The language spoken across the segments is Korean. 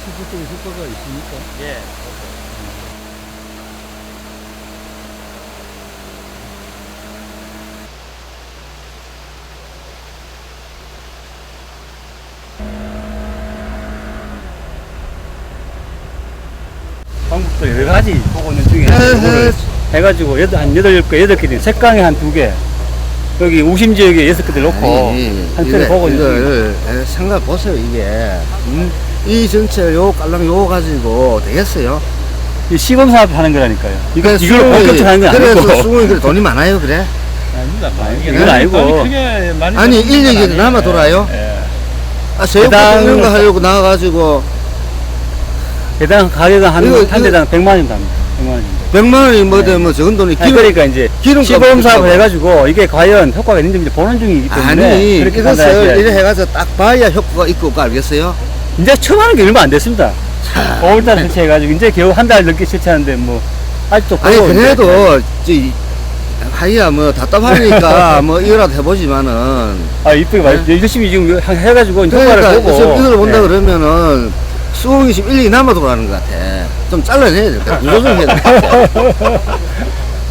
실질적인 효과가 있습니까? 예. 방법도 여러 가지 보고 있는 중에 이거를 해가지고 한 8개, 색강에 한 2개, 여기 우심 지역에 6개들 놓고 한 편에 보고 있는 중에. 이걸 생각 보세요. 이게 이 전체 요 깔랑 요 가지고 되겠어요? 이 시범 사업 하는 거라니까요. 이걸 수긍이- 본격적으로 하는 건 그래서 아니고. 수긍이 그래 돈이 많아요, 그래? 이건 아니고. 아니 인력이 남아 돌아요? 예. 아, 새우깡 이런 거 하려고 나와가지고 대당 가격은 한 이거- 대당 100만 원 답니다. 100만 원 정도. 100만 원이 뭐든 뭐 적은 돈이 아니, 그러니까 이제 기름값 시범 사업을 붙이고. 해가지고 이게 과연 효과가 있는지 이제 보는 중이기 때문에 아니 그렇게 이것을 판단하셔야지. 이래 해가지고 딱 봐야 효과가 있고 없고 알겠어요? 이제 처음 하는 게 얼마 안 됐습니다. 5월달에 설치해가지고 이제 겨우 한 달 넘게 설치하는데 뭐 아직도 아니 그거 이제- 그래도 하기야 뭐 답답하니까 뭐 이거라도 해보지만은 아 이쁘게 열심히 지금 해가지고 이제 그러니까 효과를 보고 이걸 본다 네. 그러면은 수긍이 지금 일력이 남아도 가는 것 같아. 좀 잘라내야 될 것 같아. 조정해야 될 것 같아.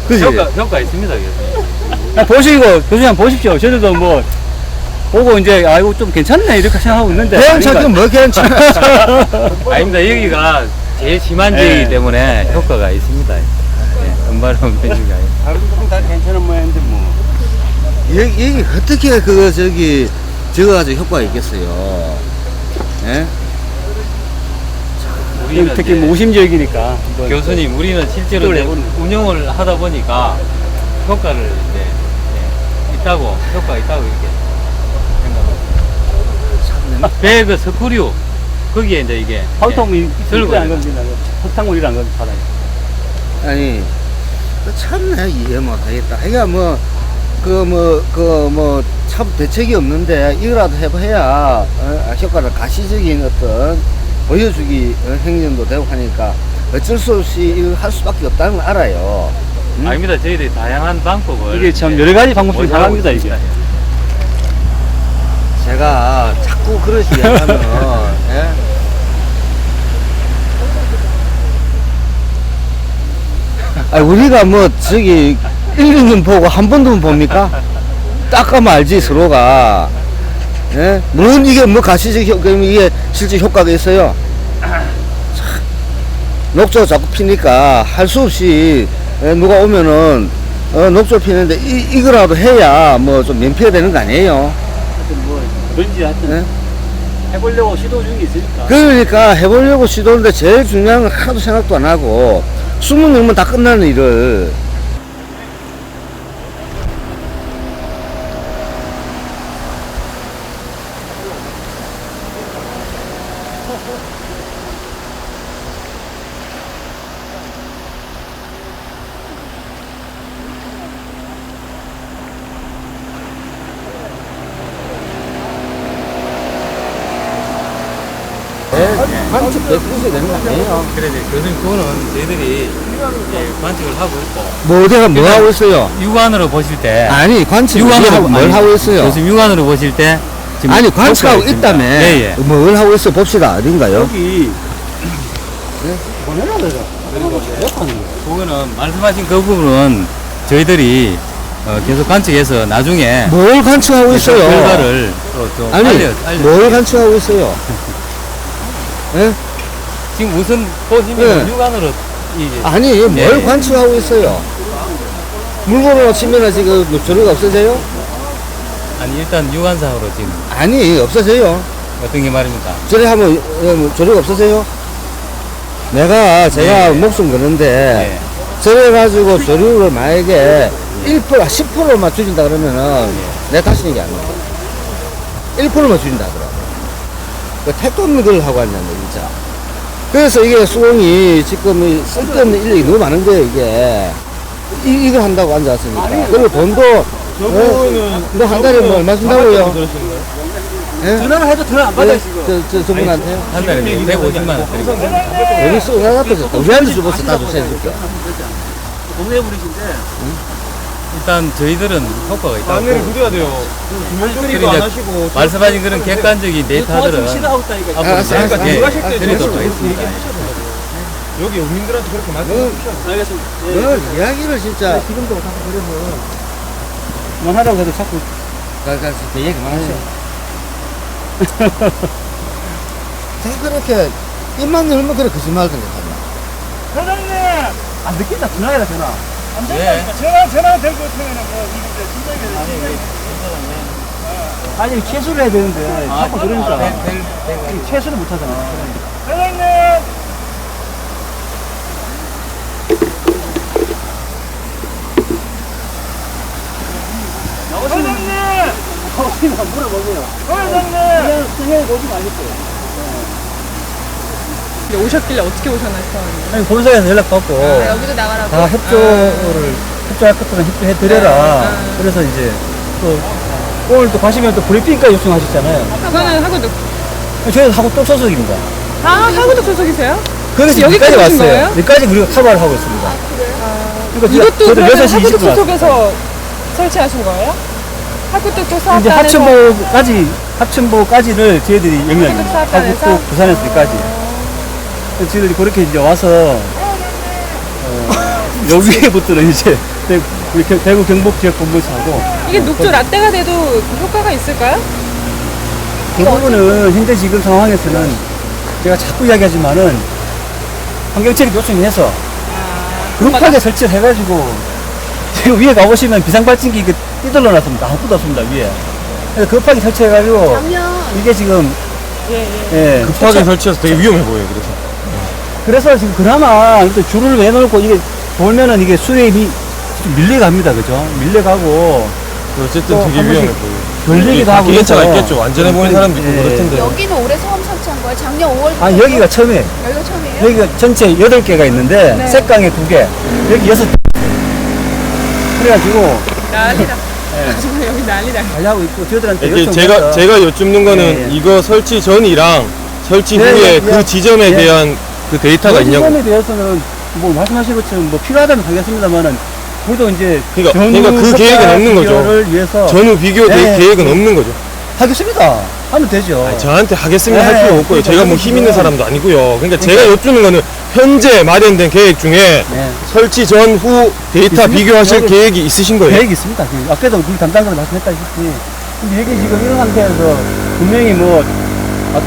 그지? 효과 있습니다. 보시고 교수님 한번 보십시오. 저희들도 뭐 보고 이제 아이고 좀 괜찮네 이렇게 생각하고 있는데 괜찮긴 뭐 괜찮아. 아닙니다. 여기가 제일 심한 지이기 때문에 효과가 있습니다. 음바름 해주가 다른 데는 다 괜찮은 모양인데 뭐. 여기 어떻게 저거가지고 효과가 있겠어요? 예? 특히 뭐 우심 지역이니까 교수님, 우리는 실제로 이제 운영을 하다 보니까 효과를 이제 있다고, 효과가 있다고 이렇게 생각합니다. 배 그 석구류, 거기에 이제 이게 화우통이 들고 안 건드리나 석탄물이랑 안 건드 살아요. 아니, 참나 이해 못하겠다. 하여간 참 대책이 없는데 이거라도 해야 효과를 가시적인 어떤 보여주기 행정도 되고 하니까 어쩔 수 없이 이걸 할 수밖에 없다는 걸 알아요. 응? 아닙니다. 저희들이 다양한 방법을 이게 참 여러 가지 방법 중에 하나입니다 이게. 제가 자꾸 그러시게 하면 예? 우리가 뭐 1, 2년 보고 한 번도 봅니까? 딱 가면 알지 서로가. 예? 물론 이게 뭐 가시적 그럼 이게 실제 효과가 있어요. 녹조 자꾸 피니까 할 수 없이 누가 오면은 녹조 피는데 이거라도 해야 뭐 좀 면피가 되는 거 아니에요? 하여튼 뭐 뭔지 하여튼 예? 해보려고 시도 중이 있으니까. 그러니까 해보려고 시도하는데 제일 중요한 건 하나도 생각도 안 하고 숨은 넘으면 다 끝나는 일을 관측 100% 되는 거 아니에요? 그래, 교수님, 그거는 저희들이 이제 관측을 하고 있고, 뭐 어디가 뭐 하고 있어요? 육안으로 보실 때, 아니 관측 육안으로 뭘 하고 있어요? 교수님, 육안으로 보실 때, 지금 아니 관측하고 효과가 있습니다. 있다며 예, 예. 뭘 하고 있어 봅시다. 어딘가요? 여기 보내라 그래서 그거는 말씀하신 그 부분은 저희들이 계속 관측해서 나중에 뭘 관측하고 있어요? 결과를 또좀 아니 뭘 관측하고 있어요? 예? 지금 우선 보시면 네. 육안으로 이게 아니 뭘 예. 관측하고 있어요? 물건으로 치면 지금 뭐 조류가 없어져요? 아니 일단 육안상으로 지금 아니 없어져요. 어떤 게 말입니까? 저래 하면 조류가 없어져요? 제가 예. 목숨 거는데 예. 저래 가지고 조류를 만약에 1% 10%만 줄인다 그러면은 내 다시 얘기 안 해. 1%만 줄인다 그러. 그 택도 없는 걸 하고 왔냐면 진짜. 그래서 이게 수공이 지금 쓸데없는 인력이 너무 많은 거예요 이게. 이걸 한다고 앉지 않습니까? 그리고 돈도 너 한 달에 뭐 얼마 준다고요? 예? 전화를 해도 전화 안 받아요 지금. 저분한테요? 한 달에 150만 원 드리고 여기 쓰고 나갔다 우리한테 주고서 다 주세요 줄게. 동네 분이신데 일단 저희들은 효과가 있다고. 안내를 드려야 돼요. 주변조리도 안 하시고. 말씀하신 그런 객관적인 데이터들은 앞으로 알았어. 예, 들어가실 때 드리도록 그렇게 하겠습니다. 얘기하셔야 돼요. 여기 국민들한테 그렇게 말씀하십시오. 알겠습니다. 너 이야기를 진짜 지금도 자꾸 그러면 그만하라고 해도 자꾸 얘기 그만하세요. 다 그렇게 입만 열면 그래 거짓말 하던데 사장님 안 듣긴다. 전화해라 전화. 안 네. 전화 될것 같으면 뭐 이게 진작에 아니 최수를 해야 되는데 자꾸 그러니까 최수를 못 하잖아. 사장님. 사장님! 거기나 물어보세요. 사장님! 그냥 그냥 오지 말겠어요. 근데 오셨길래 어떻게 오셨나요, 처음에? 아니 본사에서 연락 받고 아, 여기도 나가라고? 다 협조할 것들은 협조해 드려라. 그래서 이제 또 오늘 또 가시면 또 브리핑까지 요청하셨잖아요. 그거는 하고도, 저희도 하고 또 소속입니다. 하고도 소속이세요? 그래서 여기까지 여기까지 오신 왔어요. 거예요? 여기까지 우리가 커버를 하고 있습니다. 그러니까 이것도 저희도 그러면 6시 하고도 20분 왔어요. 소속에서 설치하신 거예요? 하고도 또 이제 사업단에서 합천보까지를 저희들이 영역입니다. 사업단에서? 하고 또 부산에서까지. 그래서 저희들이 그렇게 이제 와서 여기에부터는 이제 우리 대구 경북 지역 본부에서 하고 이게 녹조 라떼가 돼도 효과가 있을까요? 그 부분은 현재 지금 상황에서는 제가 자꾸 이야기하지만은 환경처리 요청해서 급하게 설치를 해가지고 지금 위에 가보시면 비상발전기 이게 삐들러 놨습니다. 아무것도 없습니다 위에. 그래서 급하게 설치해가지고 이게 지금 예, 급하게 설치해서 되게 위험해 보여요, 그래서 지금 그나마 일단 줄을 내놓고 이게 돌면은 이게 수압이 좀 밀려갑니다, 그죠? 밀려가고 어쨌든 또 되게 한 위험해 번씩 보여요. 걸리기도 하고 기관차가 그래서 있겠죠. 안전해 보이는 사람도 있고 예. 그럴 텐데. 여기는 올해 처음 설치한 거예요? 작년 5월? 아 여기가 처음이에요. 여기가 처음이에요? 여기가 전체 8개가 있는데 네. 색강에 2개, 여기 6개. 그래가지고 난리다. 정말 여기 난리다. 관리하고 있고 저희들한테 이게 요청해서 제가 여쭙는 거는 예, 예. 이거 설치 전이랑 설치 네, 후에 예, 그 예. 지점에 예. 대한 그 데이터가 그 있냐고. 지점에 대해서는 뭐 말씀하신 것처럼 뭐 필요하다면 하겠습니다만은 우리도 이제 그러니까 그 계획은 없는 거죠. 를 위해서 전후 비교 네. 계획은 없는 거죠. 하겠습니다. 하면 되죠. 아니, 저한테 하겠습니다 네, 할 필요 없고요. 그러니까 제가 뭐 힘 있는 사람도 아니고요. 그러니까 제가 여쭙는 거는 현재 마련된 계획 중에 네. 설치 전후 데이터 있습니다. 비교하실 여기 계획이 있으신 거예요? 계획이 있습니다. 아까도 우리 담당자가 말씀했다시피 근데 여기 지금 이런 상태에서 분명히 뭐 아까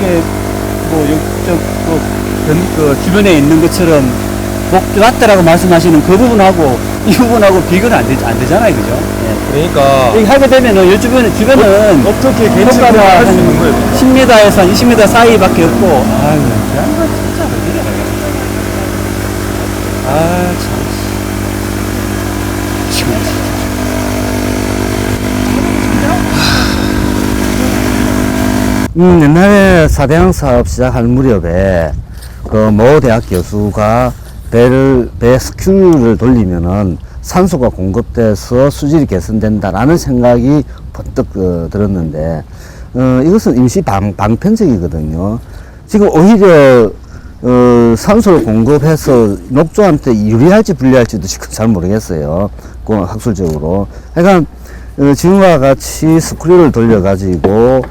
그 주변에 있는 것처럼 왔다라고 말씀하시는 그 부분하고 이 부분하고 비교는 안 되잖아요, 그죠? 예. 그러니까 여기 하게 되면은 이 주변은 어떻게 계측을 효과가 할 수 한 있는 거예요? 10m에서 한 20m 사이밖에 없고 아유 거 진짜 왜 이래 참 옛날에 사대강 사업 시작할 무렵에 그 모 대학 교수가 배 스큐를 돌리면은 산소가 공급돼서 수질이 개선된다라는 생각이 번뜩 들었는데 이것은 임시 방편적이거든요. 지금 오히려 산소를 공급해서 녹조한테 유리할지 불리할지도 지금 잘 모르겠어요. 그 학술적으로. 그러니까 지금과 같이 스크류를 돌려가지고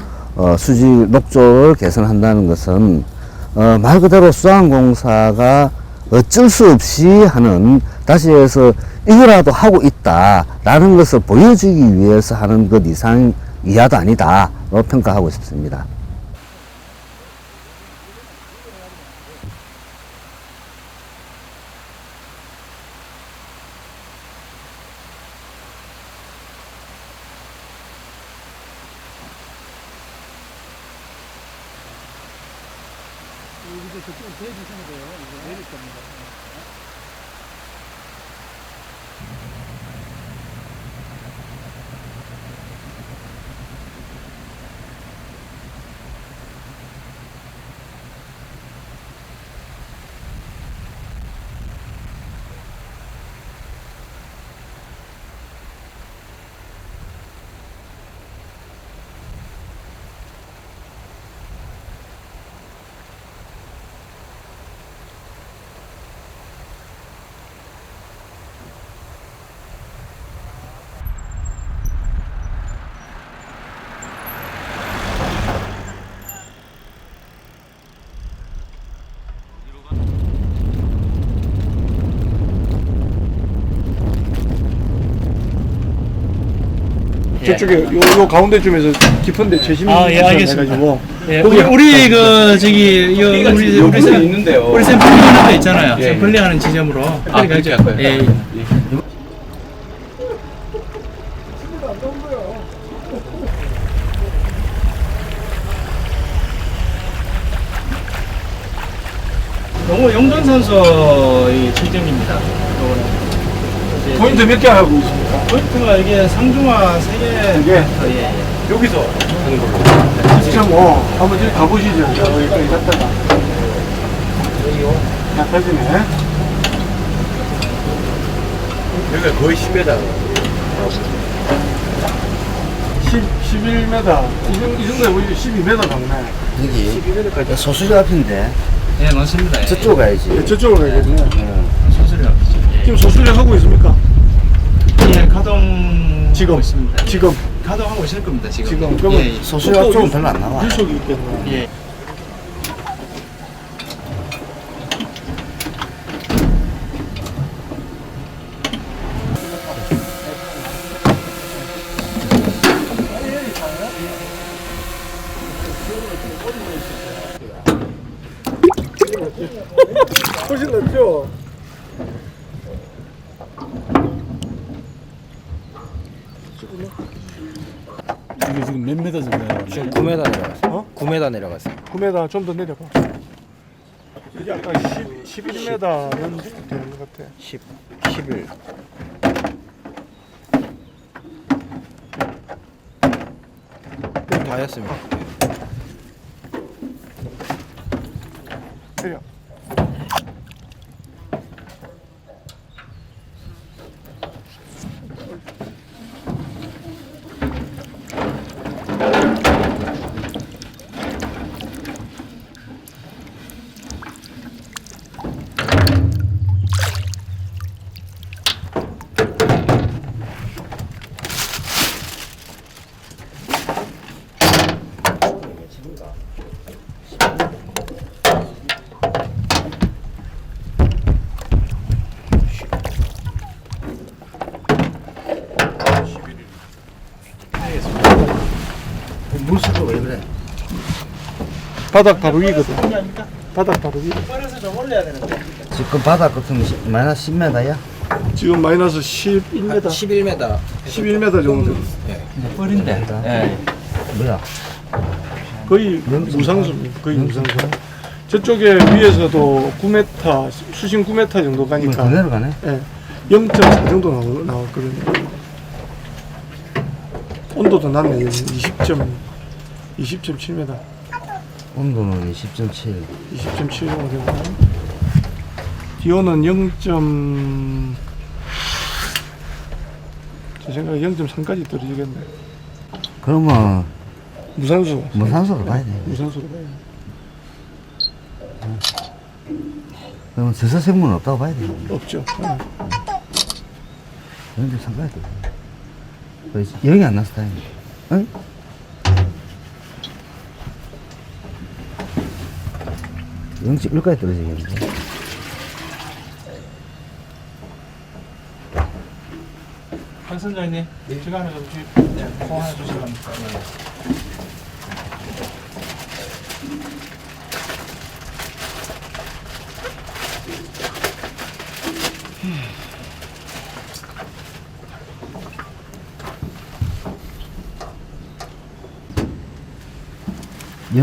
수질 녹조를 개선한다는 것은 말 그대로 수안공사가 어쩔 수 없이 하는, 다시 해서 이거라도 하고 있다라는 것을 보여주기 위해서 하는 것 이상 이하도 아니다라고 평가하고 싶습니다. 저쪽에 요 가운데 쪽에서 깊은데 재심 알겠습니다. 해가지고 예, 거기 우리 그 저기 우리 샘플링하는 데 있잖아요. 샘플링하는 지점으로 빨리 가죠. 예. 영호 영돈 선수의 지점입니다. 포인트 몇 개 하고 있습니까? 포인트가 이게 상중하 3개. 이게 예. 여기서 하는 걸로. 진짜 뭐 한번 저기 가보시죠. 여기까지 갔다가 약하지네. 여기가 거의 10m. 11m. 이 정도에 보이죠? 12m 넘네. 여기 소수리 앞인데 예, 맞습니다. 예. 저쪽 가야지. 네, 저쪽으로 가야겠네. 소수리 앞이죠. 예. 지금 소수리 하고 있습니까? 예, 가동 지금? 하고 있습니다. 지금 가동하고 있을 겁니다. 지금. 지금 그러면 예, 예. 소수리 앞쪽은 별로 안 나와. 유속이 있겠네. 예. 훨씬 낫죠? 이게 지금 몇 미터 정도 나가나요? 지금 9m 내려갔어. 어? 9m 내려갔어. 9m 좀 더 내려봐. 이게 아까 11m는 되는 것 같아. 11. 다 했습니다. 때려. 물수가 왜 그래? 바닥 바로 위거든. 바닥 바로 위. 지금 바닥 같은 거 마이너스 10m야? 지금 마이너스 11m. 11m. 11m 정도. 뻘인데. 예. 뭐야? 거의 무상수입니다. 거의 무상수. 저쪽에 위에서도 9m, 수심 9m 정도 이거 더 가니까 내려가네? 예, 0.4 정도 나왔거든요. 온도도 낮네. 20.7m. 온도는 20.7. 20.7 정도 되고. 기온은 0. 제 생각에 0.3까지 떨어지겠네. 그러면 무산소. 무산소로 가야 돼. 무산소로 가야 돼. 그러면 저서생물은 없다고 봐야 돼. 없죠. 영점 상가야 돼. 영이 안 났어, 다행히. 응? 영점 1까지 떨어지겠는데. 박 선장님, 제가 하나 좀 공 하나 주시면 합니다.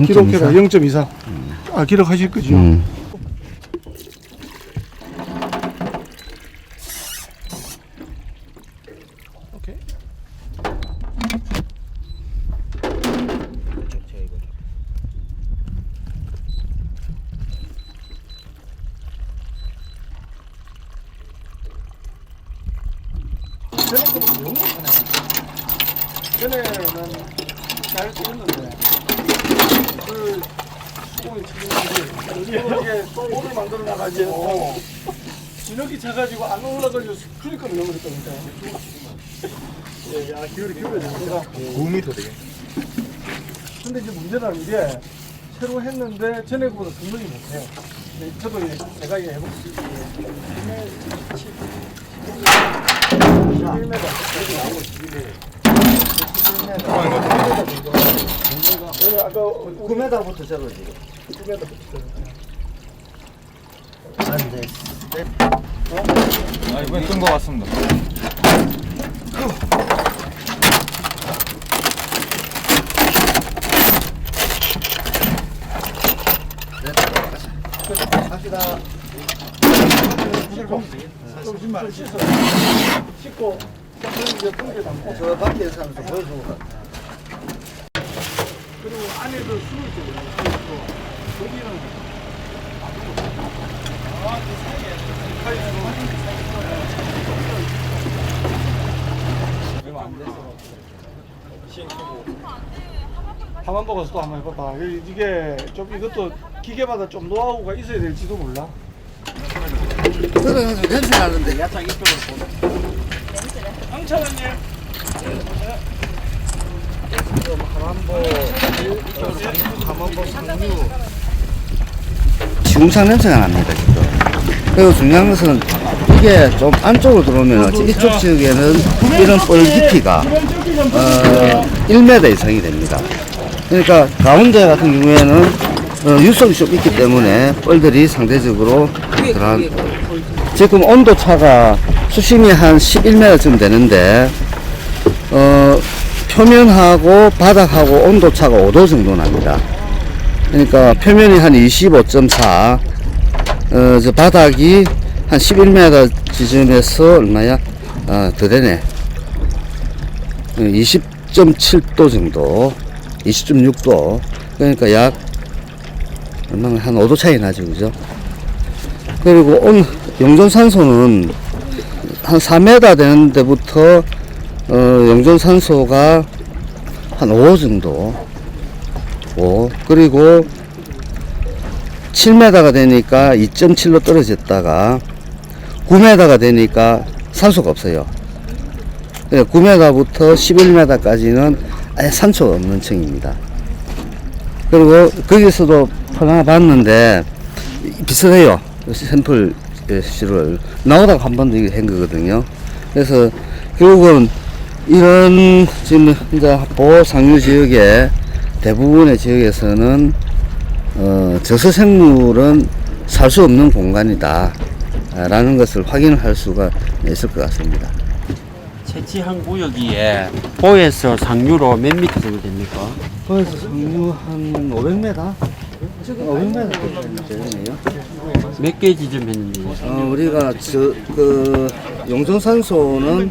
기록해라. 0.24. 아, 기록하실 거죠? 오케이. 전에는 잘 찍었는데 그 수공이 지금 이게 볼을 만들어 놔가지고 진흙이 차가지고 안 올라가지고 클리커를 넘어졌다니까. 예, 야 기울이 기울어졌어. 9m 되게. 근데 이제 문제는 이게 새로 했는데 전에보다 성능이 못해요. 근데 저도 이제 제가 이게 해볼 수 있게 11m 나오고 11m 아까 9m부터 저러지. 9m부터. 안 돼. 아, 이번엔 뜬 것 같습니다. 갑시다. 씻고 이제 분개 담고 저 밖에 사람도 보여주고 가. 그리고 안에도 숨을 때 거기는 가만 보고서 또 한번 해봐봐. 이게 좀 이것도 기계마다 좀 노하우가 있어야 될지도 몰라. 그래가지고 냄새 나는데. 가만보 상류. 지궁상 냄새가 납니다 지금. 그리고 중요한 것은 이게 좀 안쪽으로 들어오면 이쪽 지역에는 이런 뻘 깊이가 1m 이상이 됩니다. 그러니까 가운데 같은 경우에는 유속이 좀 있기 때문에 뻘들이 상대적으로 그런 지금 온도 차가 수심이 한 11m쯤 되는데 표면하고 바닥하고 온도 차가 5도 정도 납니다. 그러니까 표면이 한 25.4, 저 바닥이 한 11m 지점에서 얼마야? 더 되네. 20.7도 정도, 20.6도. 그러니까 약 얼마나 한 5도 차이 나죠, 그죠? 그리고 영존산소는 한 4m 되는 데부터 영존산소가 한 5 정도, 5. 그리고 7m가 되니까 2.7로 떨어졌다가 9m가 되니까 산소가 없어요. 9m부터 11m까지는 아예 산소가 없는 층입니다. 그리고 거기서도 하나 봤는데 비슷해요. 샘플 실을 나오다가 한 번 더 한 거거든요. 그래서 결국은 이런 지금 이제 보상류 지역에 대부분의 지역에서는 저서생물은 살 수 없는 공간이다 라는 것을 확인을 할 수가 있을 것 같습니다. 채취한 구역이에 보에서 상류로 몇 미터 정도 됩니까? 거기서 상류 한 500m? 500m 되네요. 몇 개 지점했는데? 우리가 용존산소는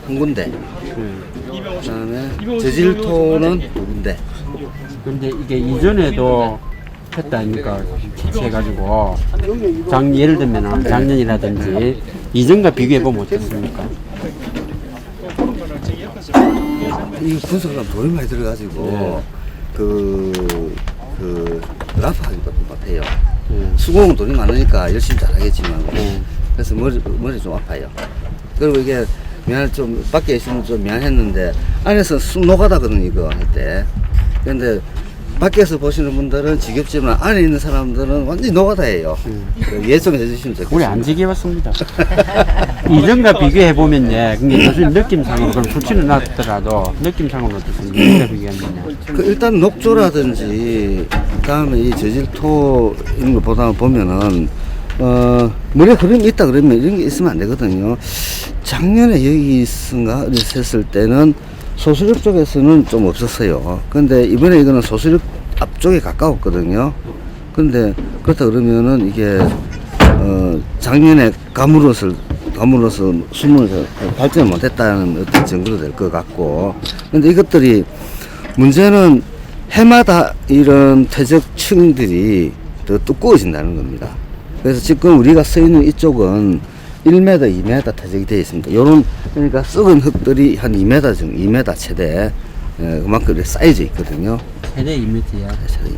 한 군데, 그 다음에 저질토는 두 군데. 근데 이게 이전에도 했다 아닙니까? 채취해가지고 예를 들면 작년이라든지 이전과 비교해보면 어떻습니까? 이 분석하면 돈이 많이 들어가지고 라프하기 같아요. 수공은 돈이 많으니까 열심히 잘하겠지만 그래서 머리 좀 아파요. 그리고 이게 좀 밖에 있으면 좀 미안했는데 안에서 쑥 노가다거든요 이거 할 때. 근데 밖에서 보시는 분들은 지겹지만 안에 있는 사람들은 완전히 노가다예요. 예정해 주시면 좋겠습니다. 우리 안 지겨웠습니다. 이전과 비교해보면 근데 요즘 느낌상으로 그럼 수치는 낮더라도 느낌상으로 어떻습니까? 이전과 비교하면 일단 녹조라든지 그다음에 이 저질토 이런 거 보면은 물에 흐름이 있다 그러면 이런 게 있으면 안 되거든요. 작년에 여기 있은가 했을 때는 소수력 쪽에서는 좀 없었어요. 근데 이번에 이거는 소수력 앞쪽에 가까웠거든요. 근데 그렇다 그러면은 이게 작년에 가물어서 숨을 발전을 못했다는 어떤 증거도 될 것 같고. 근데 이것들이 문제는 해마다 이런 퇴적층들이 더 두꺼워진다는 겁니다. 그래서 지금 우리가 서 있는 이쪽은 1m, 2m 퇴적이 되어 있습니다. 요런, 그러니까 썩은 흙들이 한 2m 정도, 2m 최대, 그만큼 쌓여져 있거든요. 최대 2m야. 최대 2m.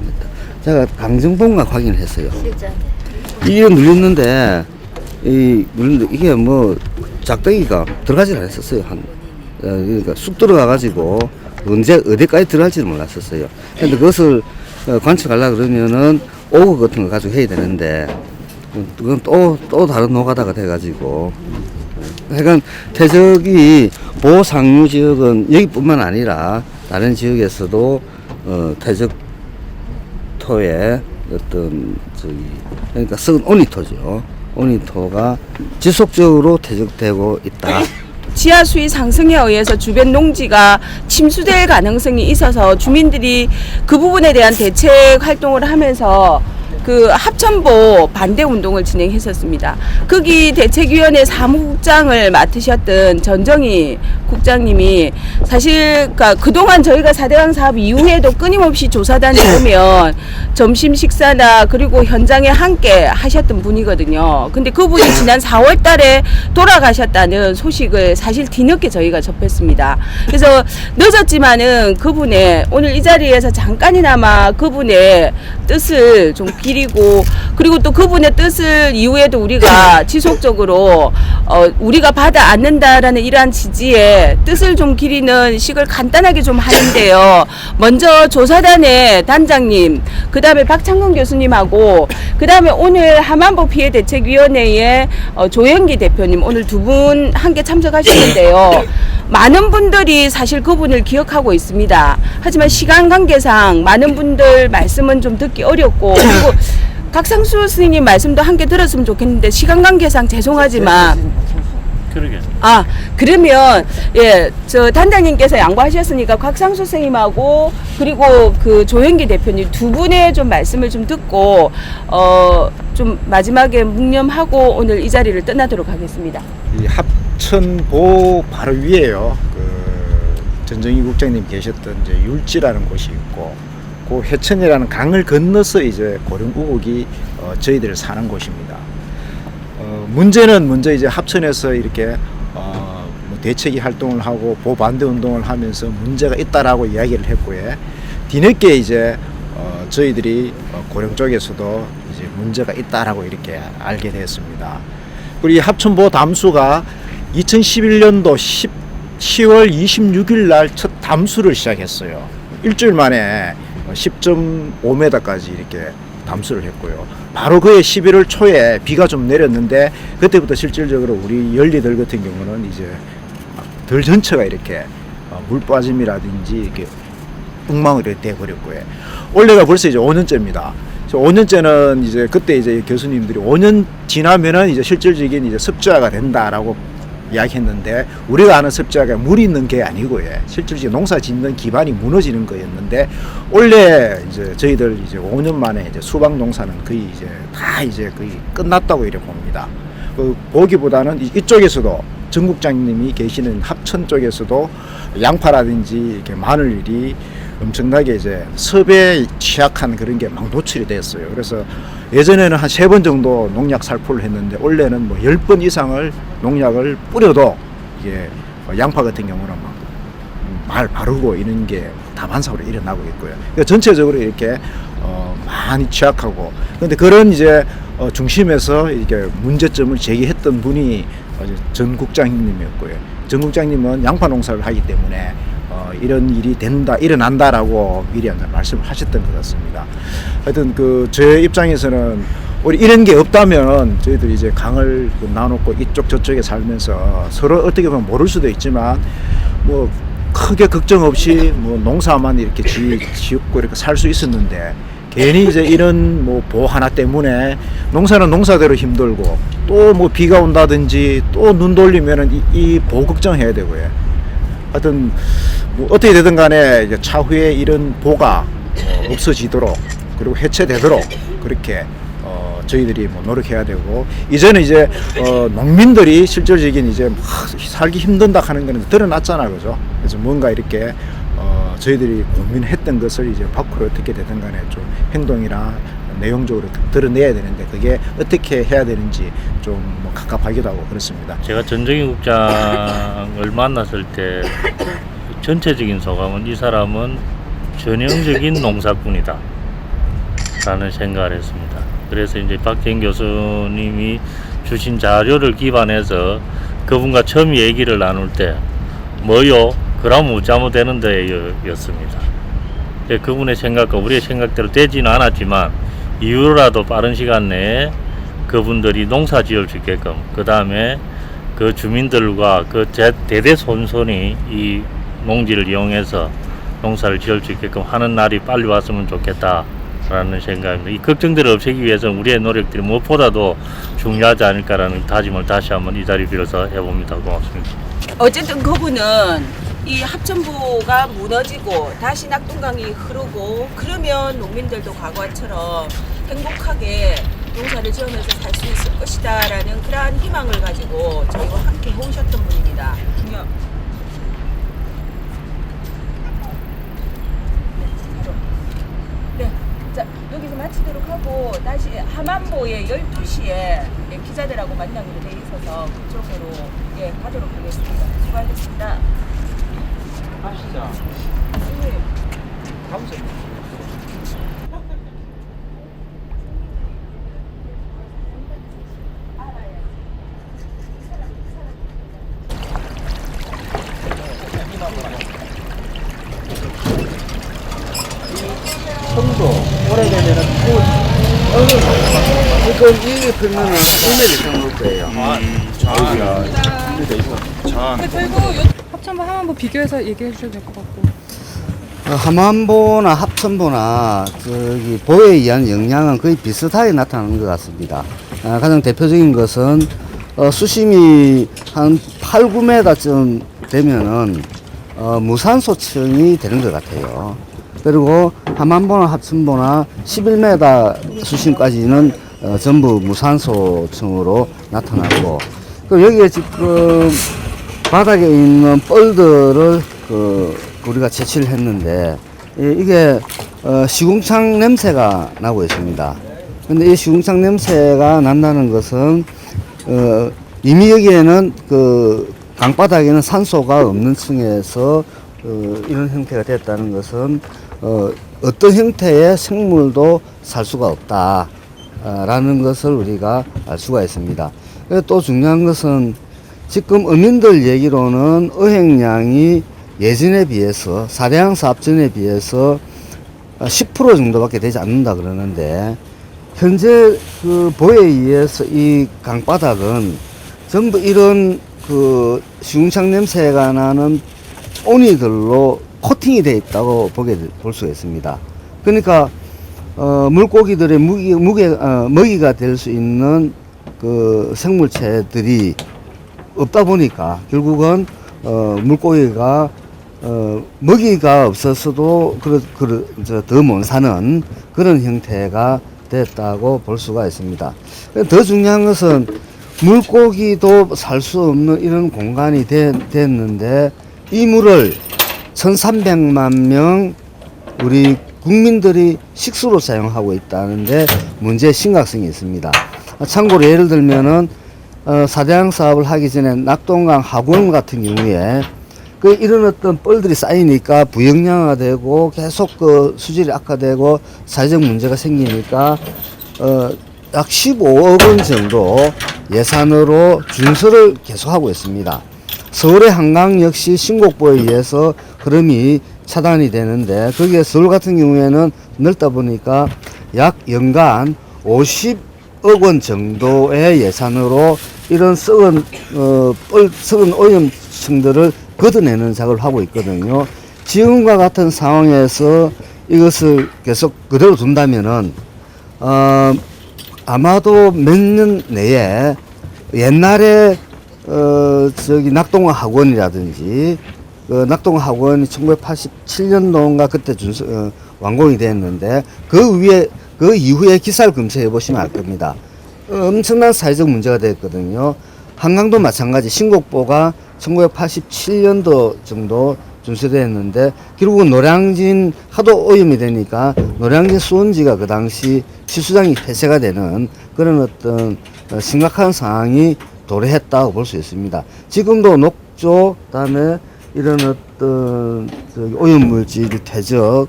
제가 강정봉각 확인을 했어요. 실전. 이게 눌렸는데, 눌렸는데, 이게 뭐, 작덩이가 들어가질 않았었어요. 그러니까 쑥 들어가가지고, 언제, 어디까지 들어갈지를 몰랐었어요. 근데 그것을 관측하려고 그러면은, 오거 같은 거 가지고 해야 되는데, 그건 또 다른 노가다가 돼가지고 그러니까 퇴적이 보상류 지역은 여기뿐만 아니라 다른 지역에서도 퇴적토의 어떤 그러니까 썩은 오니토죠. 오니토가 지속적으로 퇴적되고 있다. 지하 수위 상승에 의해서 주변 농지가 침수될 가능성이 있어서 주민들이 그 부분에 대한 대책 활동을 하면서 그 합천보 반대 운동을 진행했었습니다. 거기 대책위원회 사무국장을 맡으셨던 전정희 국장님이 사실 그동안 저희가 4대강 사업 이후에도 끊임없이 조사단이 오면 점심 식사나 그리고 현장에 함께 하셨던 분이거든요. 근데 그분이 지난 4월 달에 돌아가셨다는 소식을 사실 뒤늦게 저희가 접했습니다. 그래서 늦었지만은 그분의 오늘 이 자리에서 잠깐이나마 그분의 뜻을 좀 기리고 그리고 또 그분의 뜻을 이후에도 우리가 지속적으로 우리가 받아 안는다라는 이러한 지지에 뜻을 좀 기리는 식을 간단하게 좀 하는데요. 먼저 조사단의 단장님, 그 다음에 박창근 교수님하고 그 다음에 오늘 함안보 피해대책위원회의 조영기 대표님 오늘 두 분 함께 참석하시는데요. 많은 분들이 사실 그분을 기억하고 있습니다. 하지만 시간 관계상 많은 분들 말씀은 좀 듣기 어렵고 그리고 각상수 스님 말씀도 함께 들었으면 좋겠는데 시간 관계상 죄송하지만 그러게. 그러면 저 단장님께서 양보하셨으니까 곽상수 선생님하고 그리고 그 조영기 대표님 두 분의 좀 말씀을 좀 듣고 좀 마지막에 묵념하고 오늘 이 자리를 떠나도록 하겠습니다. 이 합천보 바로 위에요. 그 전정희 국장님 계셨던 이제 율지라는 곳이 있고, 그 해천이라는 강을 건너서 이제 고령 우곡이 저희들 사는 곳입니다. 문제는 먼저 이제 합천에서 이렇게 뭐 대책위 활동을 하고 보반대 운동을 하면서 문제가 있다라고 이야기를 했고요. 뒤늦게 이제 저희들이 고령 쪽에서도 이제 문제가 있다라고 이렇게 알게 됐습니다. 그리고 이 합천보 담수가 2011년도 10월 26일 날 첫 담수를 시작했어요. 일주일 만에 10.5m까지 이렇게 담수를 했고요. 바로 그해 11월 초에 비가 좀 내렸는데 그때부터 실질적으로 우리 연리들 같은 경우는 이제 들 전체가 이렇게 물 빠짐이라든지 이렇게 엉망으로 돼버렸고요. 올해가 벌써 이제 5년째입니다. 5년째는 이제 그때 이제 교수님들이 5년 지나면은 이제 실질적인 이제 습지화가 된다라고 이야기했는데 우리가 아는 습지화가 물이 있는 게 아니고요. 실질적인 농사 짓는 기반이 무너지는 거였는데 올해 이제 저희들 이제 5년 만에 이제 수박 농사는 거의 이제 다 이제 거의 끝났다고 이렇게 봅니다. 보기보다는 이쪽에서도 정국장님이 계시는 합천 쪽에서도 양파라든지 이렇게 마늘이 엄청나게 이제 섭에 취약한 그런 게 막 노출이 됐어요. 그래서 예전에는 한 3번 정도 농약 살포를 했는데 올해는 뭐 10번 이상을 농약을 뿌려도 이게 양파 같은 경우는 막 말 바르고 이런 게 다반사로 일어나고 있고요. 그러니까 전체적으로 이렇게 많이 취약하고 근데 그런 이제 중심에서 이렇게 문제점을 제기했던 분이 전 국장님이었고요. 전 국장님은 양파 농사를 하기 때문에 이런 일이 일어난다라고 미리 말씀을 하셨던 것 같습니다. 하여튼 제 입장에서는 우리 이런 게 없다면 저희들이 이제 강을 나눠놓고 이쪽 저쪽에 살면서 서로 어떻게 보면 모를 수도 있지만 뭐 크게 걱정 없이 뭐 농사만 이렇게 지었고 이렇게 살 수 있었는데 괜히 이제 이런 뭐 보호 하나 때문에 농사는 농사대로 힘들고 또 뭐 비가 온다든지 또 눈 돌리면은 이 보호 걱정해야 되고요. 하여튼 뭐 어떻게 되든 간에 이제 차후에 이런 보가 없어지도록 그리고 해체되도록 그렇게 저희들이 뭐 노력해야 되고 이제는 이제 농민들이 실질적인 이제 살기 힘든다 하는 거는 드러났잖아, 그죠? 그래서 뭔가 이렇게 저희들이 고민했던 것을 이제 밖으로 어떻게 되든 간에 좀 행동이나 내용적으로 드러내야 되는데 그게 어떻게 해야 되는지 좀 뭐 갑갑하기도 하고 그렇습니다. 제가 전정희 국장을 만났을 때 전체적인 소감은 이 사람은 전형적인 농사꾼이다 라는 생각을 했습니다. 그래서 이제 박재인 교수님이 주신 자료를 기반해서 그분과 처음 얘기를 나눌 때 뭐요? 그럼 어쩌면 되는데 였습니다. 그분의 생각과 우리의 생각대로 되지는 않았지만 이후로라도 빠른 시간 내에 그분들이 농사 지을 수 있게끔 그 다음에 그 주민들과 그 대대손손이 이 농지를 이용해서 농사를 지을 수 있게끔 하는 날이 빨리 왔으면 좋겠다라는 생각입니다. 이 걱정들을 없애기 위해서는 우리의 노력들이 무엇보다도 중요하지 않을까라는 다짐을 다시 한번 이 자리 빌어서 해봅니다. 고맙습니다. 어쨌든 그분은 이 합천부가 무너지고 다시 낙동강이 흐르고 그러면 농민들도 과거처럼 행복하게 농사를 지으면서 살 수 있을 것이다라는 그러한 희망을 가지고 저희와 함께 해오셨던 분입니다. 네, 자 여기서 마치도록 하고 다시 함안보의 12시에 기자들하고 만나기로 돼 있어서 그쪽으로 가도록 하겠습니다. 수고하셨습니다. 하시죠. 네. 가보세요. 손도 오래되면은 지금 이 풀면은 1m 이상 올 거예요. 합천부 하만부 비교해서 얘기해 주셔도 될 것 같고. 함안보나 합천보나 저기 보에 의한 영향은 거의 비슷하게 나타나는 것 같습니다. 가장 대표적인 것은 수심이 한 8, 9m쯤 되면은 무산소층이 되는 것 같아요. 그리고 함안보나 합천보나 11m 수심까지는 전부 무산소층으로 나타나고, 그리고 여기에 지금 바닥에 있는 뻘들을 우리가 채취를 했는데 이게 시궁창 냄새가 나고 있습니다. 근데 이 시궁창 냄새가 난다는 것은 이미 여기에는 그 강바닥에는 산소가 없는 층에서 이런 형태가 됐다는 것은 어떤 형태의 생물도 살 수가 없다라는 것을 우리가 알 수가 있습니다. 또 중요한 것은 지금 어민들 얘기로는 어획량이 예전에 비해서 사대양 사업 전에 비해서 10% 정도밖에 되지 않는다 그러는데, 현재 그 보에 의해서 이 강바닥은 전부 이런 그 시궁창 냄새가 나는 오니들로 코팅이 되어 있다고 볼 수가 있습니다. 그러니까 물고기들의 먹이가 될 수 있는 그 생물체들이 없다 보니까 결국은 물고기가 먹이가 없었어도 더 못 사는 그런 형태가 됐다고 볼 수가 있습니다. 더 중요한 것은 물고기도 살 수 없는 이런 공간이 됐는데 이 물을 1300만 명 우리 국민들이 식수로 사용하고 있다는데 문제의 심각성이 있습니다. 참고로 예를 들면은 사대양 사업을 하기 전에 낙동강 하구원 같은 경우에 이런 어떤 뻘들이 쌓이니까 부영양화되고 계속 그 수질이 악화되고 사회적 문제가 생기니까 약 15억 원 정도 예산으로 준설을 계속하고 있습니다. 서울의 한강 역시 신곡보에 의해서 흐름이 차단이 되는데, 거기에 서울 같은 경우에는 넓다 보니까 약 연간 50억 원 정도의 예산으로 이런 썩은 오염층들을 걷어내는 작업을 하고 있거든요. 지금과 같은 상황에서 이것을 계속 그대로 둔다면은 아마도 몇 년 내에 옛날에 낙동강 학원이라든지 낙동강 학원이 1987년도인가 그때 완공이 됐는데 그 이후에 기사를 검색해 보시면 알 겁니다. 엄청난 사회적 문제가 됐거든요. 한강도 마찬가지, 신곡보가 1987년도 정도 준수됐는데 결국은 노량진 하도 오염이 되니까 노량진 수원지가 그 당시 시수장이 폐쇄가 되는 그런 어떤 심각한 상황이 도래했다고 볼 수 있습니다. 지금도 녹조, 그다음에 이런 어떤 오염물질 퇴적,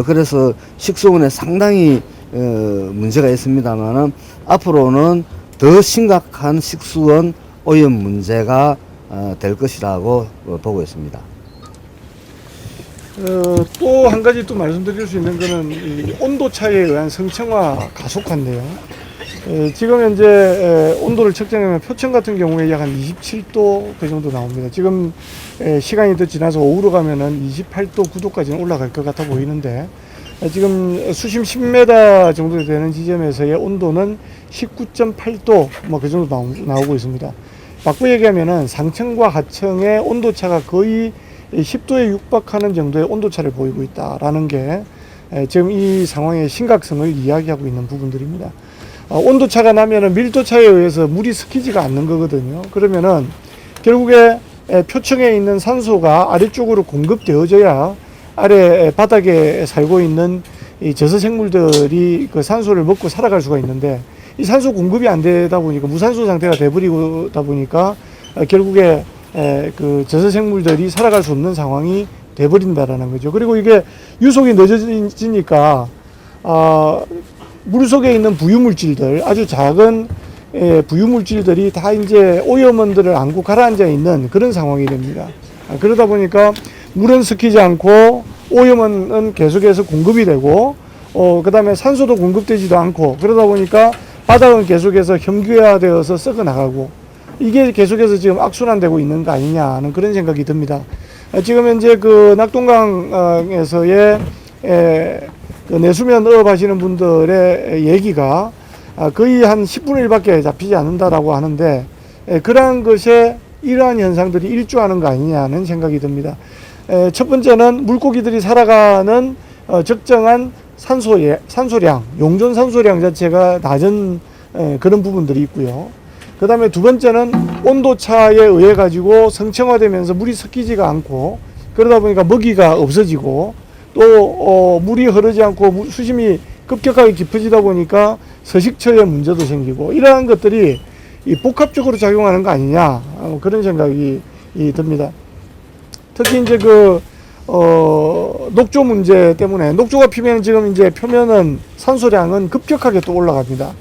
그래서 식수원에 상당히 문제가 있습니다만은 앞으로는 더 심각한 식수원 오염 문제가 될 것이라고 보고 있습니다. 또 한 가지 또 말씀드릴 수 있는 거는 이 온도 차이에 의한 성층화 가속화인데요. 지금 현재 온도를 측정하면 표층 같은 경우에 약 한 27도 그 정도 나옵니다. 지금 시간이 더 지나서 오후로 가면은 28도, 9도까지는 올라갈 것 같아 보이는데 지금 수심 10m 정도 되는 지점에서의 온도는 19.8도 뭐 그 정도 나오고 있습니다. 바꿔 얘기하면은 상층과 하층의 온도차가 거의 10도에 육박하는 정도의 온도차를 보이고 있다라는 게 지금 이 상황의 심각성을 이야기하고 있는 부분들입니다. 온도차가 나면은 밀도차에 의해서 물이 섞이지가 않는 거거든요. 그러면은 결국에 표층에 있는 산소가 아래쪽으로 공급되어져야 아래 바닥에 살고 있는 이 저서생물들이 그 산소를 먹고 살아갈 수가 있는데 이 산소 공급이 안 되다 보니까 무산소 상태가 돼버리다 보니까 결국에 그 저서생물들이 살아갈 수 없는 상황이 돼버린다라는 거죠. 그리고 이게 유속이 늦어지니까 물 속에 있는 부유물질들, 아주 작은 부유물질들이 다 이제 오염원들을 안고 가라앉아 있는 그런 상황이 됩니다. 그러다 보니까 물은 섞이지 않고 오염원은 계속해서 공급이 되고 그 다음에 산소도 공급되지도 않고 그러다 보니까 바닥은 계속해서 형규화되어서 썩어 나가고 이게 계속해서 지금 악순환되고 있는 거 아니냐 하는 그런 생각이 듭니다. 지금 현재 그 낙동강에서의 그 내수면 어업 하시는 분들의 얘기가 거의 한 10분의 1밖에 잡히지 않는다라고 하는데 그러한 것에 이러한 현상들이 일조하는 거 아니냐는 생각이 듭니다. 첫 번째는 물고기들이 살아가는 적정한 산소량, 용존 산소량 자체가 낮은 그런 부분들이 있고요. 그 다음에 두 번째는 온도차에 의해 가지고 성층화되면서 물이 섞이지가 않고 그러다 보니까 먹이가 없어지고 또 물이 흐르지 않고 수심이 급격하게 깊어지다 보니까 서식처의 문제도 생기고 이러한 것들이 복합적으로 작용하는 거 아니냐 그런 생각이 듭니다. 특히 이제 녹조 문제 때문에 녹조가 피면 지금 이제 표면은 산소량은 급격하게 또 올라갑니다.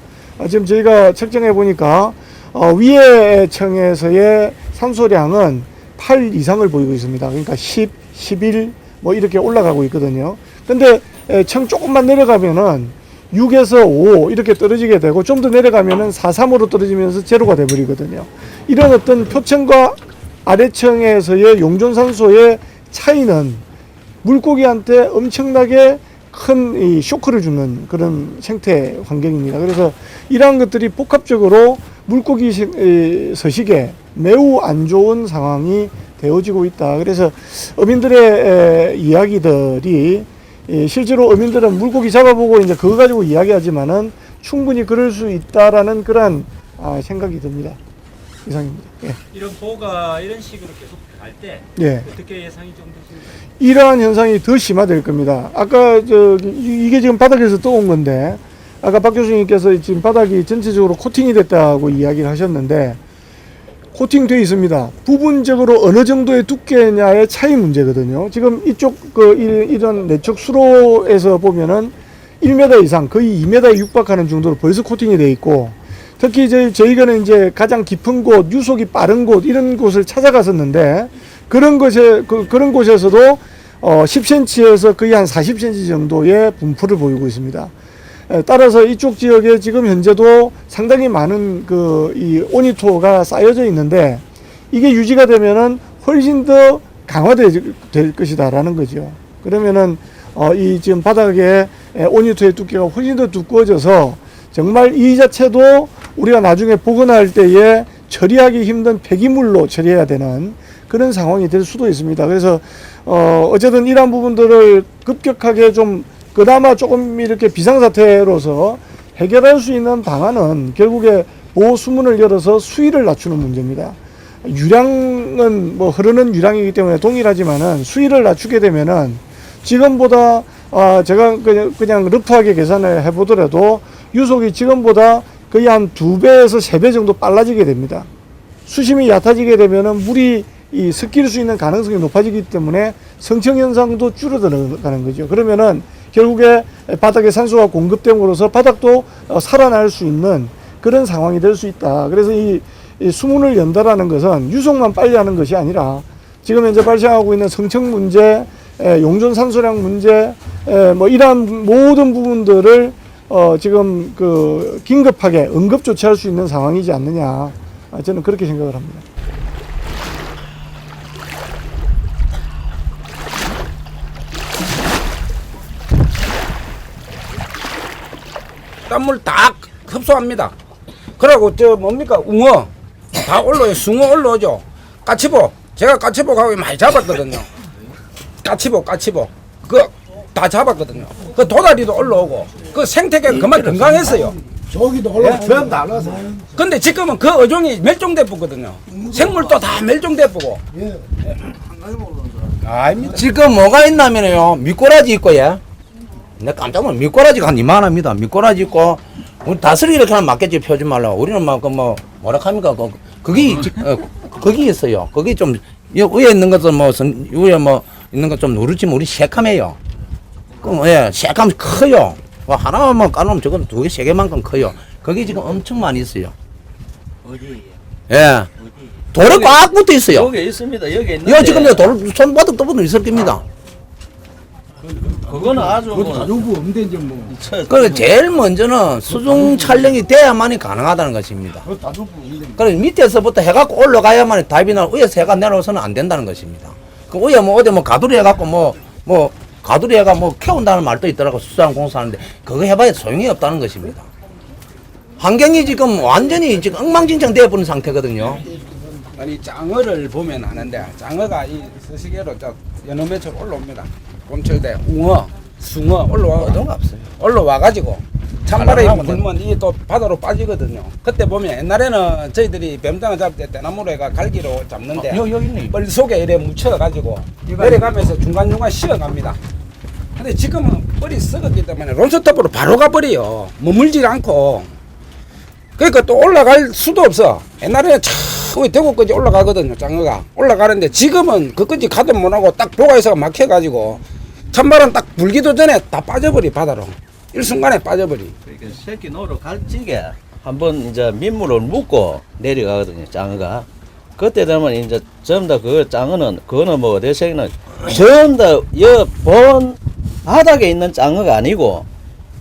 지금 저희가 측정해 보니까 위에 층에서의 산소량은 8 이상을 보이고 있습니다. 그러니까 10, 11 뭐 이렇게 올라가고 있거든요. 근데 층 조금만 내려가면은 6에서 5 이렇게 떨어지게 되고 좀 더 내려가면은 4, 3으로 떨어지면서 제로가 돼 버리거든요. 이런 어떤 표층과 아래층에서의 용존산소의 차이는 물고기한테 엄청나게 큰 이 쇼크를 주는 그런 생태 환경입니다. 그래서 이러한 것들이 복합적으로 물고기 서식에 매우 안 좋은 상황이 되어지고 있다. 그래서 어민들의 이야기들이 실제로 어민들은 물고기 잡아보고 이제 그거 가지고 이야기하지만은 충분히 그럴 수 있다라는 그런 생각이 듭니다. 이상입니다. 예. 이런 보호가 이런 식으로 계속 갈 때 예. 어떻게 예상이 좀 되십니까? 이러한 현상이 더 심화될 겁니다. 아까 이게 지금 바닥에서 떠온 건데 아까 박 교수님께서 지금 바닥이 전체적으로 코팅이 됐다고 이야기를 하셨는데 코팅되어 있습니다. 부분적으로 어느 정도의 두께냐의 차이 문제거든요. 지금 이쪽 이런 내척 수로에서 보면은 1m 이상 거의 2m에 육박하는 정도로 벌써 코팅이 되어 있고 특히 저희가는 이제 가장 깊은 곳, 유속이 빠른 곳 이런 곳을 찾아갔었는데 그런 곳에서도 10cm에서 거의 한 40cm 정도의 분포를 보이고 있습니다. 따라서 이쪽 지역에 지금 현재도 상당히 많은 이 오니토가 쌓여져 있는데 이게 유지가 되면은 훨씬 더 강화될 것이다라는 거죠. 그러면은 이 지금 바닥에 오니토의 두께가 훨씬 더 두꺼워져서 정말 이 자체도 우리가 나중에 복원할 때에 처리하기 힘든 폐기물로 처리해야 되는 그런 상황이 될 수도 있습니다. 그래서 어쨌든 이러한 부분들을 급격하게 좀 그나마 조금 이렇게 비상사태로서 해결할 수 있는 방안은 결국에 보호 수문을 열어서 수위를 낮추는 문제입니다. 유량은 뭐 흐르는 유량이기 때문에 동일하지만은 수위를 낮추게 되면은 지금보다 제가 그냥 러프하게 계산을 해보더라도 유속이 지금보다 거의 한 2배에서 3배 정도 빨라지게 됩니다. 수심이 얕아지게 되면은 물이 섞일 수 있는 가능성이 높아지기 때문에 성층 현상도 줄어드는 거죠. 그러면은 결국에 바닥에 산소가 공급됨으로써 바닥도 살아날 수 있는 그런 상황이 될 수 있다. 그래서 이 수문을 연다라는 것은 유속만 빨리 하는 것이 아니라 지금 현재 발생하고 있는 성층 문제, 용존 산소량 문제, 뭐 이러한 모든 부분들을 지금 그 긴급하게 응급 조치할 수 있는 상황이지 않느냐. 저는 그렇게 생각을 합니다. 땀물 다 흡수합니다. 그러고 저 뭡니까 웅어 다 올라요. 숭어 올라오죠. 까치보 제가 까치보 가고 많이 잡았거든요. 까치보 그 다 잡았거든요. 그 도다리도 올라오고 그 생태계가 그만 건강했어요. 저기도 올라오고 전부 다 올라서. 근데 지금은 그 어종이 멸종돼버거든요. 생물도 다 멸종돼버고. 아닙니다. 지금 뭐가 있냐면요 미꾸라지 있고 예. 내가 깜짝 놀라 미꾸라지가 한 이만합니다. 미꾸라지 있고 우리 다스리 이렇게 하면 맞겠지 표지 말라고. 우리는 막 뭐라 합니까 거기 있어요. 거기 좀 위에 있는 것은 위에 있는 것 좀 누르지만 우리 새카매요. 예, 새카면 커요. 하나만 까놓으면 저건 2개, 3개만큼 커요. 거기 지금 엄청 많이 있어요. 어디? 예. 돌에 꽉 붙어 있어요. 여기 있습니다. 여기 있는데. 이거 지금 돌 손바닥 떠보면 있을 겁니다. 그거는 아주 그 제일 먼저는 수중 촬영이 돼야만이 가능하다는 것입니다. 그래 밑에서부터 해갖고 올라가야만이 답이 나 위에서 해가 내려오서는 안 된다는 것입니다. 그 위에 어디 가두리 해갖고 가두리 해가 캐운다는 말도 있더라고 수상 공사하는데 그거 해봐야 소용이 없다는 것입니다. 환경이 지금 완전히 지금 엉망진창 되어버린 상태거든요. 아니 장어를 보면 아는데 장어가 이 서시계로 여느 매출 올라옵니다. 봄철때 웅어, 숭어 올라와가지고 찬바람이 불면 이 또 바다로 빠지거든요. 그때 보면 옛날에는 저희들이 뱀장어 잡을 때 대나무로 해가 갈기로 잡는데 뻘 속에 이래 묻혀가지고 내려가면서 중간중간 쉬어갑니다. 근데 지금은 뻘이 썩었기 때문에 론스톱으로 바로 가버려요. 머물질 않고. 그러니까 또 올라갈 수도 없어. 옛날에는 참 대구까지 올라가거든요. 장어가 올라가는데 지금은 그까지 가도 못하고 딱 보가에서 막혀가지고 찬바람 딱 불기도 전에 다 빠져버리 바다로. 일순간에 빠져버리. 그러니까 새끼 노로 갈찌게 한번 이제 민물을 묻고 내려가거든요. 장어가. 그때 되면 이제 전부 다 그 장어는 그거는 내 생각에는 전부 다 본 바닥에 있는 장어가 아니고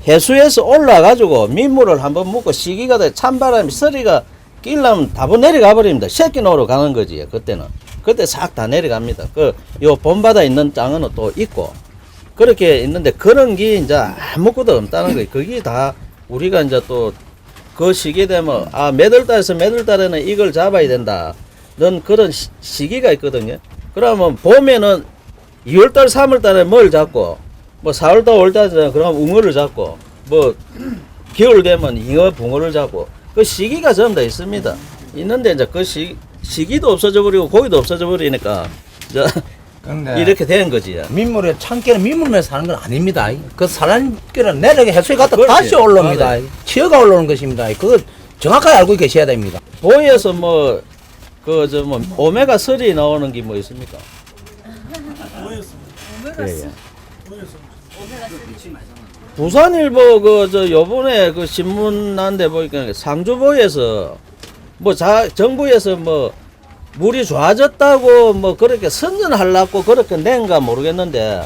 해수에서 올라가지고 민물을 한번 묻고 시기가 돼 찬바람이 서리가 끼려면 다번 내려가 버립니다. 새끼 노로 가는 거지 그때는. 그때 싹 다 내려갑니다. 요 본바다에 있는 장어는 또 있고. 그렇게 있는데 그런 게 이제 아무것도 없다는 거예요. 그게 다 우리가 이제 또 그 시기에 되면 몇 월 달에서 몇 월 달에는 이걸 잡아야 된다. 는 그런 시기가 있거든요. 그러면 봄에는 2월 달, 3월 달에 뭘 잡고 4월 달, 5월 달에 그럼 웅어를 잡고 겨울 되면 잉어, 붕어를 잡고 그 시기가 전부 다 있습니다. 있는데 이제 그 시기도 없어져 버리고 고기도 없어져 버리니까 이렇게 되는 거지. 민물에 참깨는 민물에 사는 건 아닙니다. 그 사람끼리는 내려게 해수에 갔다 다시 올라옵니다. 치어가 올라오는 것입니다. 그거 정확하게 알고 계셔야 됩니다. 보에서 오메가 3 나오는 게 뭐 있습니까? 예. 부산일보 요번에 그 신문 난데 보니까 상주보에서 정부에서 물이 좋아졌다고 그렇게 선전하려고 그렇게 낸가 모르겠는데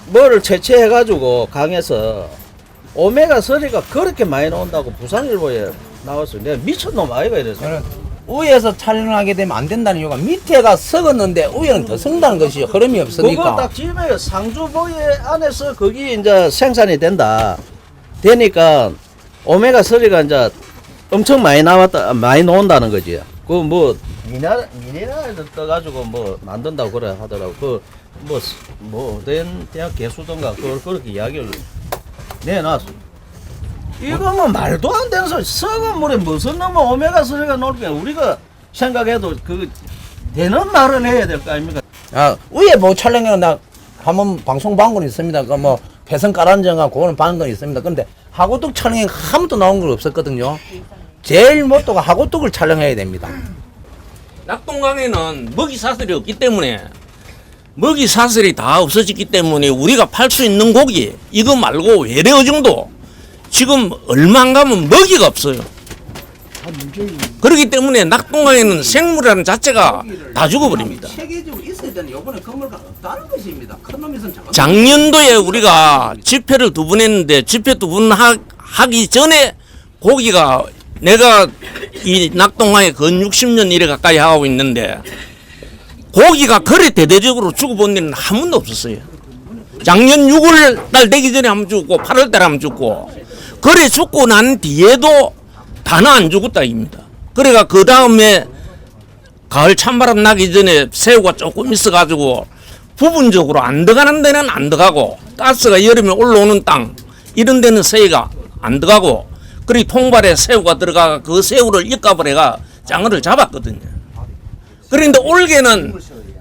뭐를 채취해가지고 강에서 오메가 3가 그렇게 많이 나온다고 부산일보에 나왔어요. 내가 미쳤놈 아이가 이래서. 위에서 촬영하게 되면 안 된다는 이유가 밑에가 썩었는데 위에는 더 썩는다는 것이 흐름이 없으니까. 그거 딱 집에 상주보에 안에서 거기 이제 생산이 되니까 오메가 3가 이제 엄청 많이 나온다는 거지. 미네랄에서 떠가지고 만든다고 그래 하더라고. 대학 개수던가 그걸 그렇게 이야기를 내놨어. 이거 말도 안 되는 소리. 썩은 물에 무슨 오메가 3가 나올 게 우리가 생각해도 되는 말을 해야 될 거 아닙니까? 위에 촬영해 나 한번 방송 본 건 있습니다. 배선 깔아앉아가 그거는 본 건 있습니다. 근데 하고뚝 촬영에 한 번도 나온 건 없었거든요. 제일 못도가 하고뚝을 촬영해야 됩니다. 낙동강에는 먹이 사슬이 없기 때문에 먹이 사슬이 다 없어졌기 때문에 우리가 팔 수 있는 고기 이거 말고 외래 어종도 지금 얼마 안 가면 먹이가 없어요. 그렇기 때문에 낙동강에는 생물이라는 자체가 다 죽어버립니다. 세계적으로 있어야 되는 요번에 건물가 없다는 것입니다. 큰 놈이선 작은 작년도에 우리가 집회를 2번 했는데 집회 2번 하기 전에 고기가 내가 이 낙동강에 근 60년 이래 가까이 하고 있는데 고기가 그래 대대적으로 죽어본 일은 한 번도 없었어요. 작년 6월 달 되기 전에 한번 죽고 8월 달에 한번 죽고 그래 죽고 난 뒤에도 다는 안 죽었다 입니다. 그래가 그 다음에 가을 찬바람 나기 전에 새우가 조금 있어가지고 부분적으로 안 들어가는 데는 안 들어가고 가스가 여름에 올라오는 땅 이런 데는 새우가 안 들어가고 그리고 통발에 새우가 들어가 그 새우를 입갑을 해가 장어를 잡았거든요. 그런데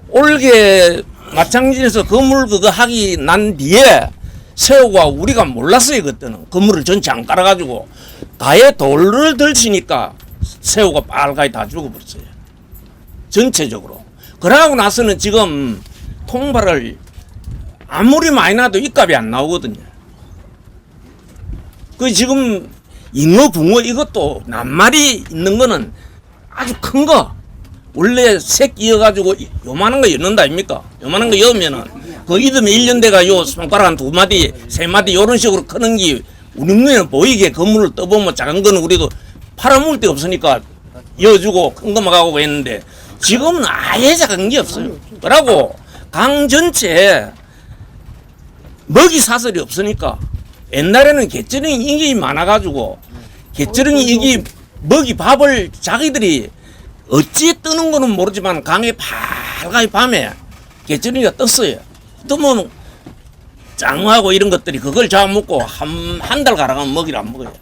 올게 마찬가지에서 그물 그거 하기 난 뒤에 새우가 우리가 몰랐어요. 그때는 그물을 전체 안 깔아가지고 가에 돌을 들치니까 새우가 빨갛게 다 죽어버렸어요. 전체적으로. 그러고 나서는 지금 통발을 아무리 많이 놔도 입값이 안 나오거든요. 그 지금 잉어, 붕어 이것도 낱말이 있는 거는 아주 큰 거. 원래 새끼여가지고 요만한 거 였는다 아닙니까? 요만한 거 여면은 그 이듬해 1년 돼가 요 손가락 한 2마디, 3마디 요런 식으로 크는 게 우리 눈에는 보이게 건물을 떠보면 작은 거는 우리도 팔아먹을 데 없으니까 여주고 큰 거만 가고 했는데 지금은 아예 작은 게 없어요. 그러고 강 전체에 먹이 사슬이 없으니까 옛날에는 개쩌렁이 인기 많아가지고 개쩌렁이 이게 먹이 밥을 자기들이 어찌 뜨는 거는 모르지만 강에 밝게 밤에 개쩌렁이가 떴어요. 뜨면 짱하고 이런 것들이 그걸 잡아먹고 한 달 가라가면 먹이를 안 먹어요.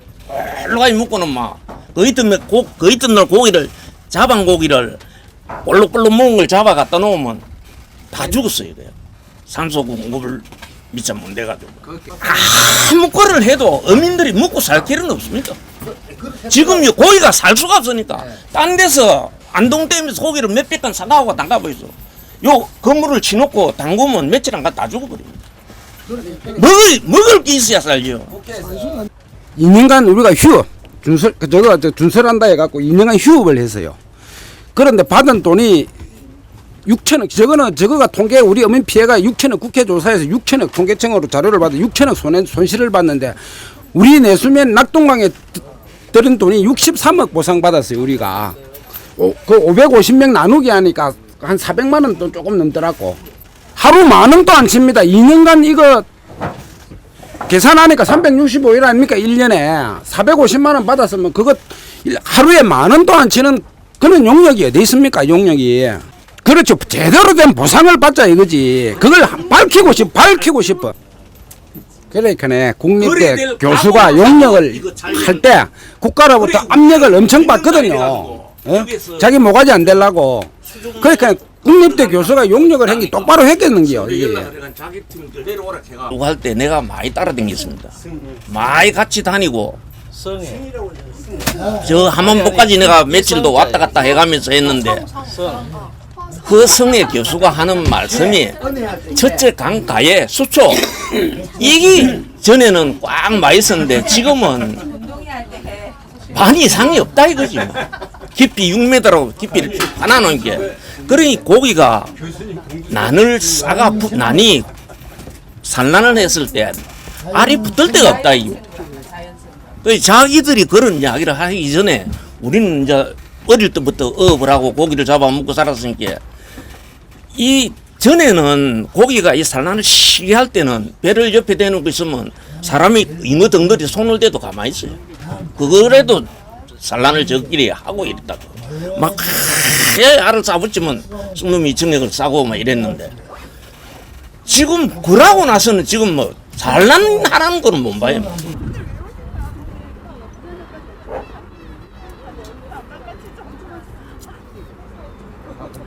올라가지 먹고는 막 그 이튿날 고기를 잡은 고기를 볼록볼록 먹은 걸 잡아 갖다 놓으면 다 죽었어요. 그래요. 산소 공급을 미처 못 돼가지고 아무 거를 해도 어민들이 먹고 살 길은 없습니다. 지금 고기가 살 수가 없으니까 딴 데서 안동댐에서 고기를 몇백 건 사가고 담가고 있어. 요 건물을 치놓고 담그면 며칠 안 가 다 죽어버립니다. 먹을 게 있어야 살죠. 2년간 우리가 휴업 준설한다 해갖고 2년간 휴업을 했어요. 그런데 받은 돈이 6천억, 저거가 통계, 우리 어민 피해가 6천억 국회조사에서 6천억 통계청으로 자료를 받아 6천억 손실을 받는데 우리 내수면 낙동강에 들은 돈이 63억 보상받았어요, 우리가. 그 550명 나누기 하니까 한 400만 원 돈 조금 넘더라고. 하루 10,000원도 안 칩니다. 2년간 이거 계산하니까 365일 아닙니까? 1년에 450만 원 받았으면 그거 하루에 10,000원도 안 치는 그런 용역이 어디 있습니까? 용역이. 그렇죠. 제대로 된 보상을 받자 이거지. 그걸 밝히고 싶어. 그러니까 국립대 교수가 용역을 할 때 국가로부터 압력을 엄청 받거든요. 자기 모가지 안 되려고. 그러니까 국립대 교수가 용역을 한 게 똑바로 했겠는겨. 누구 할 때 내가 많이 따라다녔습니다. 많이 같이 다니고 저 함안보까지 내가 며칠도 왔다 갔다 해가면서 했는데 그 성의 교수가 하는 말씀이 첫째 강가에 수초 이게 전에는 꽉 많이 있었는데 지금은 반 이상이 없다 이거지. 깊이 6m라고 깊이를 쭉 파놔놓은 게 그러니 고기가 난이 산란을 했을 때 알이 붙을 데가 없다 이거. 자기들이 그런 이야기를 하기 전에 우리는 이제 어릴 때부터 어업을 하고 고기를 잡아먹고 살았으니까 이 전에는 고기가 이 산란을 시게 할 때는 배를 옆에 대놓고 있으면 사람이 잉어 덩어리 손을 대도 가만히 있어요. 그거라도 산란을 저끼리 하고 이랬다고. 막 알을 싸붙이면 쑥놈이 정액을 싸고 막 이랬는데 지금 그러고 나서는 지금 뭐 산란하라는 거는 못 봐요.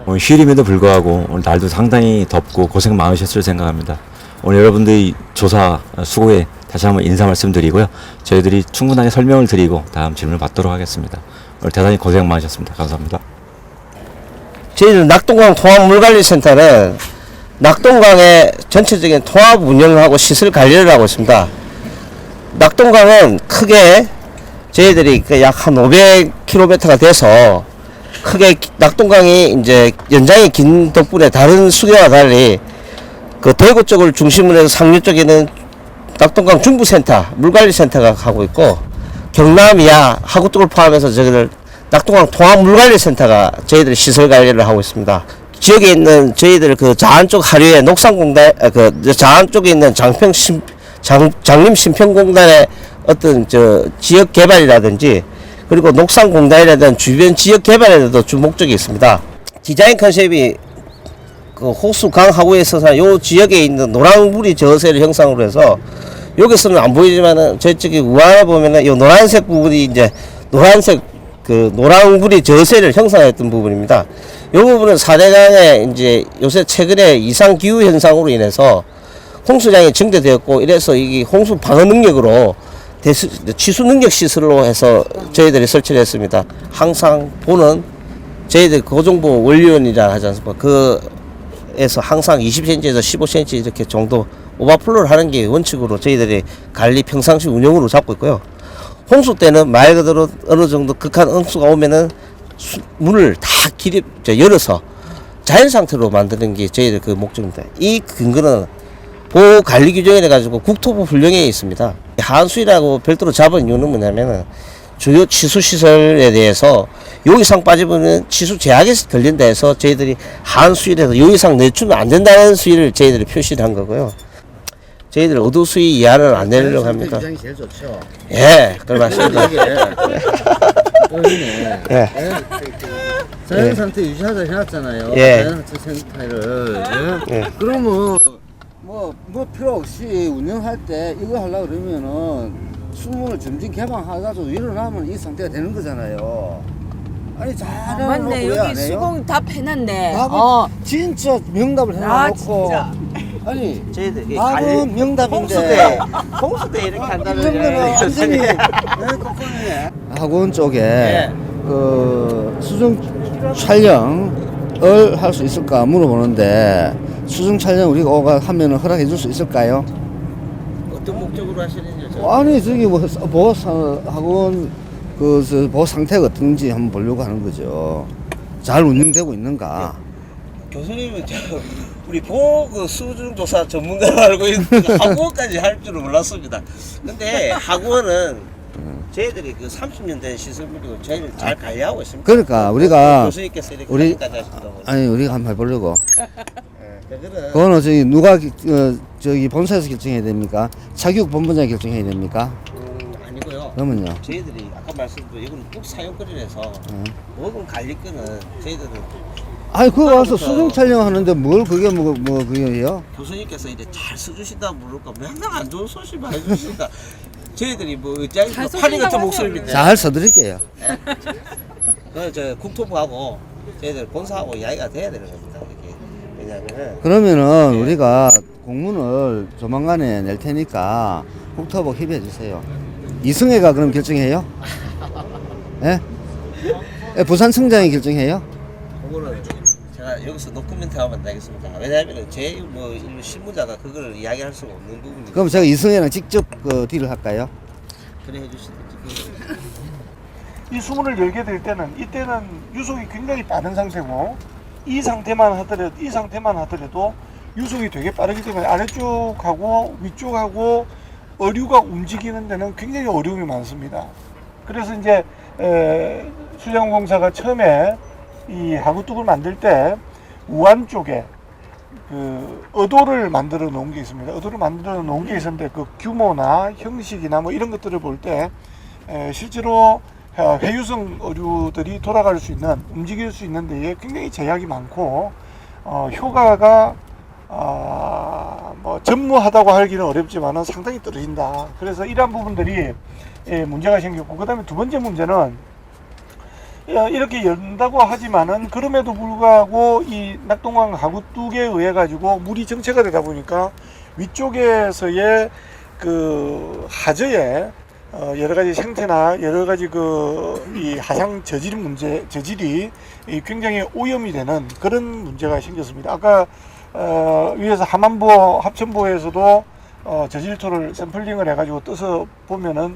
오늘 휴일임에도 불구하고 오늘 날도 상당히 덥고 고생 많으셨을 생각합니다. 오늘 여러분들이 조사 수고에 다시 한번 인사 말씀드리고요. 저희들이 충분하게 설명을 드리고 다음 질문을 받도록 하겠습니다. 오늘 대단히 고생 많으셨습니다. 감사합니다. 저희는 낙동강 통합물관리센터는 낙동강의 전체적인 통합 운영하고 시설 관리를 하고 있습니다. 낙동강은 크게 저희들이 약 한 500km가 돼서 크게 낙동강이 이제 연장이 긴 덕분에 다른 수계와 달리 그 대구 쪽을 중심으로 해서 상류 쪽에는 낙동강 중부센터, 물관리센터가 가고 있고 경남 이하 하구뚝을 포함해서 저기를 낙동강 통합물관리센터가 저희들이 시설 관리를 하고 있습니다. 지역에 있는 저희들 그 자안 쪽 하류에 녹산공단, 그 자안 쪽에 있는 장림 심평공단의 어떤 저 지역 개발이라든지 그리고 녹산공단이라든 주변 지역 개발에도 주 목적이 있습니다. 디자인 컨셉이 그 호수 강 하구에 있어서 요 지역에 있는 노랑물이 저세를 형상으로 해서 여기서는 안 보이지만은 저쪽에 우아에 보면은 요 노란색 부분이 이제 노란색 그 노랑물이 저세를 형성했던 부분입니다. 요 부분은 사대강에 이제 요새 최근에 이상 기후 현상으로 인해서 홍수량이 증대되었고 이래서 이게 홍수 방어 능력으로 취수 능력 시설로 해서 저희들이 설치를 했습니다. 항상 보는 저희들 고정보 원리원이라 하지 않습니까? 그에서 항상 20cm에서 15cm 이렇게 정도 오버플로를 하는 게 원칙으로 저희들이 관리 평상시 운영으로 잡고 있고요. 홍수 때는 말 그대로 어느 정도 극한 홍수가 오면은 문을 다 열어서 자연 상태로 만드는 게 저희들 그 목적입니다. 이 근거는 보호 관리 규정이라 가지고 국토부 훈령에 있습니다. 하한수위라고 별도로 잡은 이유는 뭐냐면은 주요 취수 시설에 대해서 요 이상 빠지면 취수 제약에 걸린다 해서 저희들이 하한수위에서 요 이상 내주면 안 된다는 수위를 저희들이 표시를 한 거고요. 저희들 어도수위 이하는 안 내리려고 합니다. 자연상태 제일 좋죠. 예, 그걸 맞습니다. 예. 자연상태 유지하자 해놨잖아요. 예. 자연상태 센터를. 예. 그러면 뭐 필요 없이 운영할 때 이거 하려고 그러면은 수문을 점진 개방해가지고 일어나면 이 상태가 되는 거잖아요. 아니 잘해놓고 맞네. 왜 여기 안 해요? 수공 답 해놨네. 답을 진짜 명답을 해놓고 아니 저희들 답은 명답인데 홍수 때 이렇게 한다는 이런 거는 완전히 학원 쪽에 그 수중 촬영을 할 수 있을까 물어보는데 수중 촬영 우리가 하면은 허락해 줄 수 있을까요? 어떤 목적으로 하시는지 아니 저기 뭐 학원 보호 상태가 어떤지 한번 보려고 하는 거죠. 잘 운영되고 있는가? 교수님은 우리 보호 수중조사 전문가로 알고 있는데 학원까지 할 줄은 몰랐습니다. 근데 학원은 저희들이 그 30년 된 시설물이고 저희를 잘 관리하고 있습니다. 그러니까 우리가 교수님께서 이렇게 하기까지 하신다고. 우리가 한번 해보려고. 그거는 저기 누가 저기 본사에서 결정해야 됩니까? 차교육 본부장이 결정해야 됩니까? 아니고요. 그러면요. 저희들이 아까 말씀드린 이건 꼭 사용거리라서 모든 관리권은 저희들은 아니 그거 와서 수중 촬영하는데 뭘 그게 뭐 그게요? 교수님께서 이제 잘 써주신다 모를까 맨날 안 좋은 소식만 해주신다. 저희들이 뭐 의장이 파리 같은 목소리인데 잘 써드릴게요. 저 국토부하고 저희들 본사하고 이야기가 돼야 되는 겁니다. 이렇게. 왜냐면은 그러면은 우리가 공문을 조만간에 낼 테니까 국토부 협의해 주세요. 이승혜가 그럼 결정해요? 예? 부산청장이 결정해요? 그거는 제가 여기서 노코멘트 하면 안 되겠습니다. 왜냐하면 제 뭐 일부 실무자가 그걸 이야기할 수가 없는 부분이죠. 그럼 제가 이승혜랑 직접 딜을 할까요? 그래 해주시든지. 이 수문을 열게 될 때는 이때는 유속이 굉장히 빠른 상태고 이 상태만 하더라도 유속이 되게 빠르기 때문에 아래쪽하고 위쪽하고 어류가 움직이는 데는 굉장히 어려움이 많습니다. 그래서 이제 수자원공사가 처음에 이 하구뚝을 만들 때 우안 쪽에 그 어도를 만들어 놓은 게 있습니다. 어도를 만들어 놓은 게 있었는데 그 규모나 형식이나 뭐 이런 것들을 볼 때 실제로 회유성 어류들이 돌아갈 수 있는, 움직일 수 있는 데에 굉장히 제약이 많고 효과가 뭐 전무하다고 하기는 어렵지만은 상당히 떨어진다. 그래서 이러한 부분들이 문제가 생겼고, 그 다음에 두 번째 문제는 이렇게 연다고 하지만은 그럼에도 불구하고 이 낙동강 하구뚝에 의해 가지고 물이 정체가 되다 보니까 위쪽에서의 그 하저에 여러 가지 생태나 여러 가지 이 하상 저질이 굉장히 오염이 되는 그런 문제가 생겼습니다. 아까 위에서 함안보 합천보에서도 저질토를 샘플링을 해가지고 떠서 보면은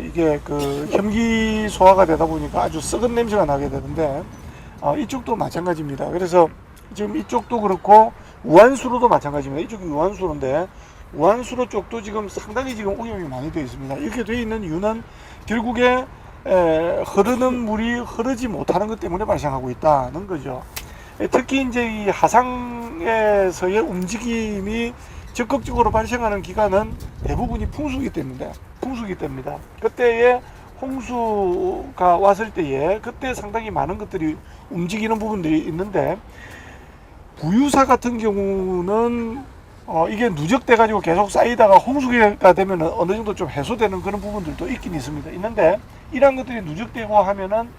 이게 그 혐기 소화가 되다 보니까 아주 썩은 냄새가 나게 되는데 이쪽도 마찬가지입니다. 그래서 지금 이쪽도 그렇고 우한수로도 마찬가지입니다. 이쪽이 우한수로인데 우한수로 쪽도 지금 상당히 지금 오염이 많이 되어 있습니다. 이렇게 되어 있는 이유는 결국에 흐르는 물이 흐르지 못하는 것 때문에 발생하고 있다는 거죠. 특히 이제 이 하상에서의 움직임이 적극적으로 발생하는 기간은 대부분이 풍수기 때문이다. 그때에 홍수가 왔을 때에 그때 상당히 많은 것들이 움직이는 부분들이 있는데 부유사 같은 경우는 이게 누적돼 가지고 계속 쌓이다가 홍수기가 되면 어느 정도 좀 해소되는 그런 부분들도 있긴 있는데 이런 것들이 누적되고 하면은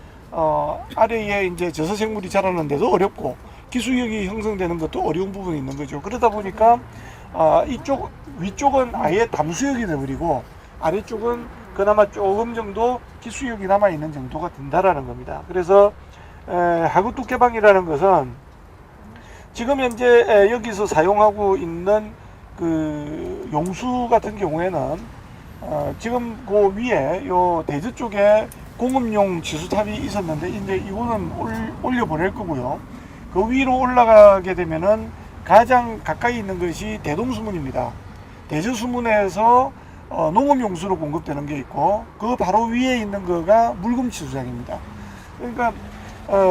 아래에 이제 저서생물이 자라는데도 어렵고 기수역이 형성되는 것도 어려운 부분이 있는 거죠. 그러다 보니까 이쪽 위쪽은 아예 담수역이 되버리고 아래쪽은 그나마 조금 정도 기수역이 남아 있는 정도가 된다라는 겁니다. 그래서 하구뚝 개방이라는 것은 지금 현재 여기서 사용하고 있는 그 용수 같은 경우에는 지금 그 위에 요 대저 쪽에 공업용 지수탑이 있었는데 이제 이거는 올려 보낼 거고요. 그 위로 올라가게 되면은 가장 가까이 있는 것이 대동수문입니다. 대저수문에서 농업용수로 공급되는 게 있고 그 바로 위에 있는 거가 물금치수장입니다. 그러니까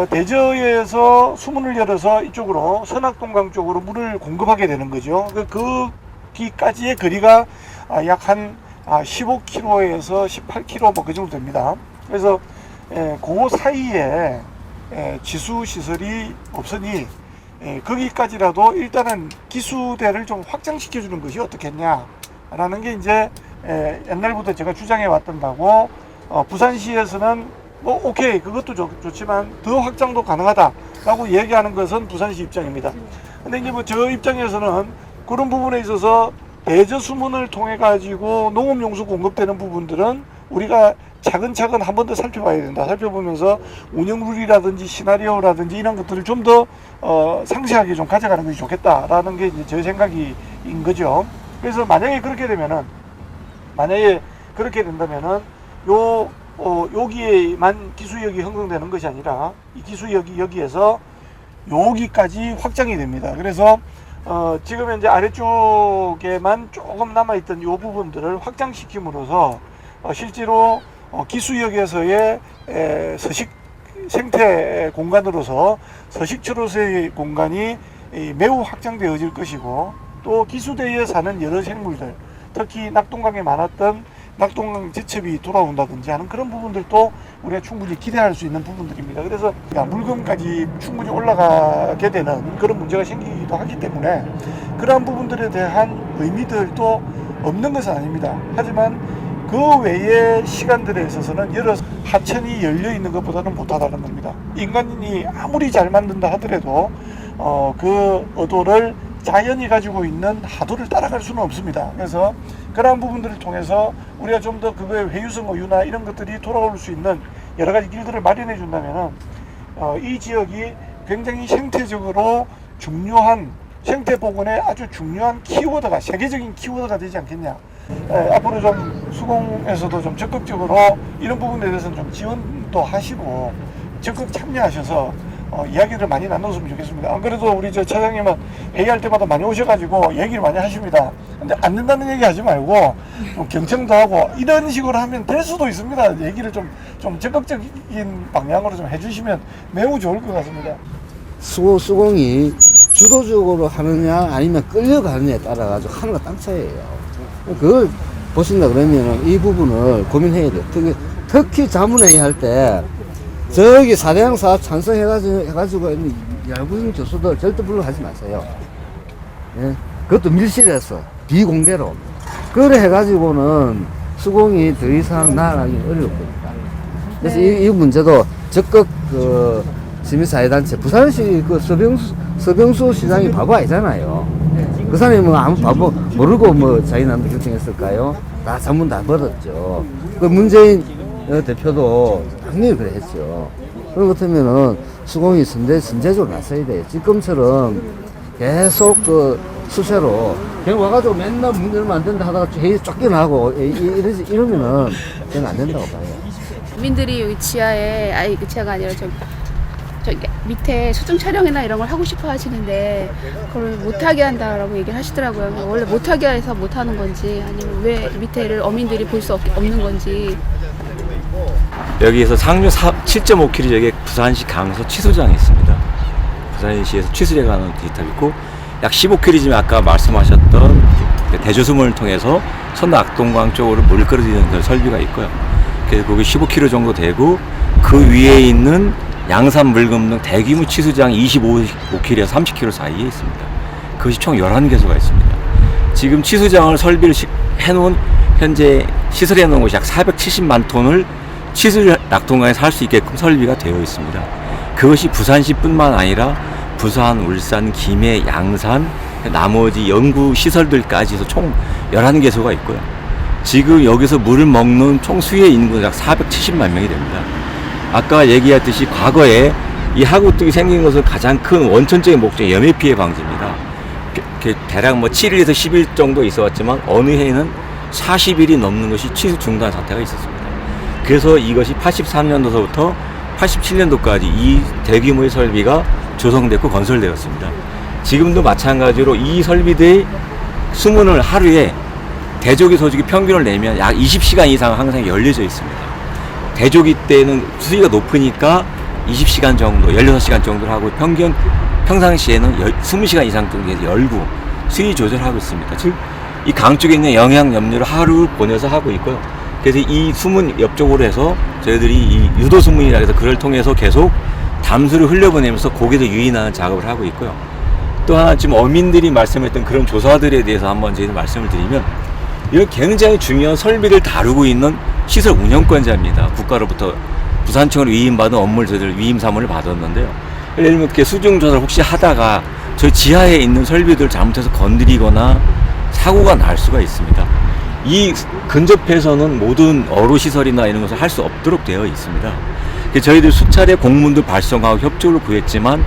대저에서 수문을 열어서 이쪽으로 선악동강 쪽으로 물을 공급하게 되는 거죠. 거기까지의 거리가 약 한 15km에서 18km 뭐 그 정도 됩니다. 그래서 그 사이에 지수 시설이 없으니 거기까지라도 일단은 기수대를 좀 확장시켜 주는 것이 어떻겠냐라는 게 이제 옛날부터 제가 주장해 왔던 거고 부산시에서는 뭐 오케이 그것도 좋지만 더 확장도 가능하다라고 얘기하는 것은 부산시 입장입니다. 근데 이제 뭐 저 입장에서는 그런 부분에 있어서 대저수문을 통해 가지고 농업용수 공급되는 부분들은 우리가 차근차근 한 번 더 살펴봐야 된다. 살펴보면서 운영룰이라든지 시나리오라든지 이런 것들을 좀 더 상세하게 좀 가져가는 것이 좋겠다라는 게 이제 제 생각인 거죠. 그래서 만약에 그렇게 된다면은 여기에만 기수역이 형성되는 것이 아니라 이 기수역이 여기에서 여기까지 확장이 됩니다. 그래서 지금 현재 아래쪽에만 조금 남아있던 이 부분들을 확장시킴으로써 실제로 기수역에서의 서식 생태 공간으로서 서식처로서의 공간이 매우 확장되어질 것이고 또 기수대에 사는 여러 생물들 특히 낙동강에 많았던 낙동강 제첩이 돌아온다든지 하는 그런 부분들도 우리가 충분히 기대할 수 있는 부분들입니다. 그래서 물금까지 충분히 올라가게 되는 그런 문제가 생기기도 하기 때문에 그러한 부분들에 대한 의미들도 없는 것은 아닙니다. 하지만 그 외의 시간들에 있어서는 여러 하천이 열려 있는 것보다는 못하다는 겁니다. 인간이 아무리 잘 만든다 하더라도 그 의도를 자연이 가지고 있는 하도를 따라갈 수는 없습니다. 그래서 그러한 부분들을 통해서 우리가 좀 더 그거의 회유성 어유나 이런 것들이 돌아올 수 있는 여러 가지 길들을 마련해 준다면은 이 지역이 굉장히 생태적으로 중요한 생태 복원의 아주 중요한 키워드가 세계적인 키워드가 되지 않겠냐. 앞으로 좀 수공에서도 좀 적극적으로 이런 부분에 대해서는 좀 지원도 하시고 적극 참여하셔서 이야기를 많이 나눴으면 좋겠습니다. 안 그래도 우리 저 차장님은 회의할 때마다 많이 오셔가지고 얘기를 많이 하십니다. 근데 안 된다는 얘기 하지 말고 좀 경청도 하고 이런 식으로 하면 될 수도 있습니다. 얘기를 좀 적극적인 방향으로 좀 해주시면 매우 좋을 것 같습니다. 수공이 주도적으로 하느냐 아니면 끌려가느냐에 따라 가지고 하늘과 땅 차이예요. 그걸 보신다 그러면 이 부분을 고민해야 돼요. 특히 자문회의 할 때 저기 4대강 사업 찬성해가지고 있는 얇은 교수들 절대 불러가지 마세요. 예? 그것도 밀실에서 비공개로. 그래 해가지고는 수공이 더 이상 나아가기 어려울 겁니다. 그래서 이 문제도 적극 시민사회단체 부산시 서병수 시장이 바보 아니잖아요. 그 사람이 뭐 아무 바보 모르고 뭐 자기 남도 결정했을까요? 다 전문 다 벌었죠. 그 문재인 대표도 당연히 그래 했죠. 그렇다면은 수공이 선제적으로 나서야 돼요. 지금처럼 계속 수세로 그냥 와가지고 맨날 문 열면 안 된다 하다가 회의 쫓겨나고 이러면은 그건 안 된다고 봐요. 주민들이 여기 지하에 아니 그 지하가 아니라 저기 밑에 수중 촬영이나 이런 걸 하고 싶어 하시는데 그걸 못하게 한다라고 얘기를 하시더라고요. 원래 못하게 해서 못하는 건지 아니면 왜 밑에를 어민들이 볼 수 없는 건지. 여기에서 상류 7.5km 여기 부산시 강서 취수장이 있습니다. 부산시에서 취수에 가는 디지털이 있고 약 15km쯤 아까 말씀하셨던 대주수문을 통해서 선악동강 쪽으로 물 끌어들이는 그런 설비가 있고요. 그래서 거기 15km 정도 되고 그 위에 있는 양산 물금등 대규모 취수장이 25km에서 30km 사이에 있습니다. 그것이 총 11개소가 있습니다. 지금 취수장을 설비를 해놓은 현재 시설해 놓은 곳이 약 470만 톤을 취수 낙동강에서 할 수 있게끔 설비가 되어 있습니다. 그것이 부산시뿐만 아니라 부산, 울산, 김해, 양산, 나머지 연구 시설들까지 해서 총 11개소가 있고요. 지금 여기서 물을 먹는 총 수의 인구는 약 470만 명이 됩니다. 아까 얘기했듯이 과거에 이 하구뚝이 생긴 것은 가장 큰 원천적인 목적이 염해 피해 방지입니다. 대략 뭐 7일에서 10일 정도 있어 왔지만 어느 해에는 40일이 넘는 것이 취수 중단 사태가 있었습니다. 그래서 이것이 83년도서부터 87년도까지 이 대규모의 설비가 조성됐고 건설되었습니다. 지금도 마찬가지로 이 설비들의 수문을 하루에 대조기 소조기 평균을 내면 약 20시간 이상 항상 열려져 있습니다. 대조기 때는 수위가 높으니까 20시간 정도, 16시간 정도를 하고 평상시에는 20시간 이상 정도 열고 수위 조절하고 있습니다. 즉, 이 강 쪽에 있는 영양 염료를 하루 보내서 하고 있고요. 그래서 이 수문 옆쪽으로 해서 저희들이 이 유도 수문이라 해서 그걸 통해서 계속 담수를 흘려보내면서 고기도 유인하는 작업을 하고 있고요. 또 하나 지금 어민들이 말씀했던 그런 조사들에 대해서 한번 저희는 말씀을 드리면 이런 굉장히 중요한 설비를 다루고 있는 시설 운영권자입니다. 국가로부터 부산청으로 위임받은 업무를 저희들 위임 사무를 받았는데요. 예를 들면 이렇게 수중 조사를 혹시 하다가 저희 지하에 있는 설비들을 잘못해서 건드리거나 사고가 날 수가 있습니다. 이 근접해서는 모든 어로시설이나 이런 것을 할 수 없도록 되어 있습니다. 저희들 수차례 공문도 발송하고 협조를 구했지만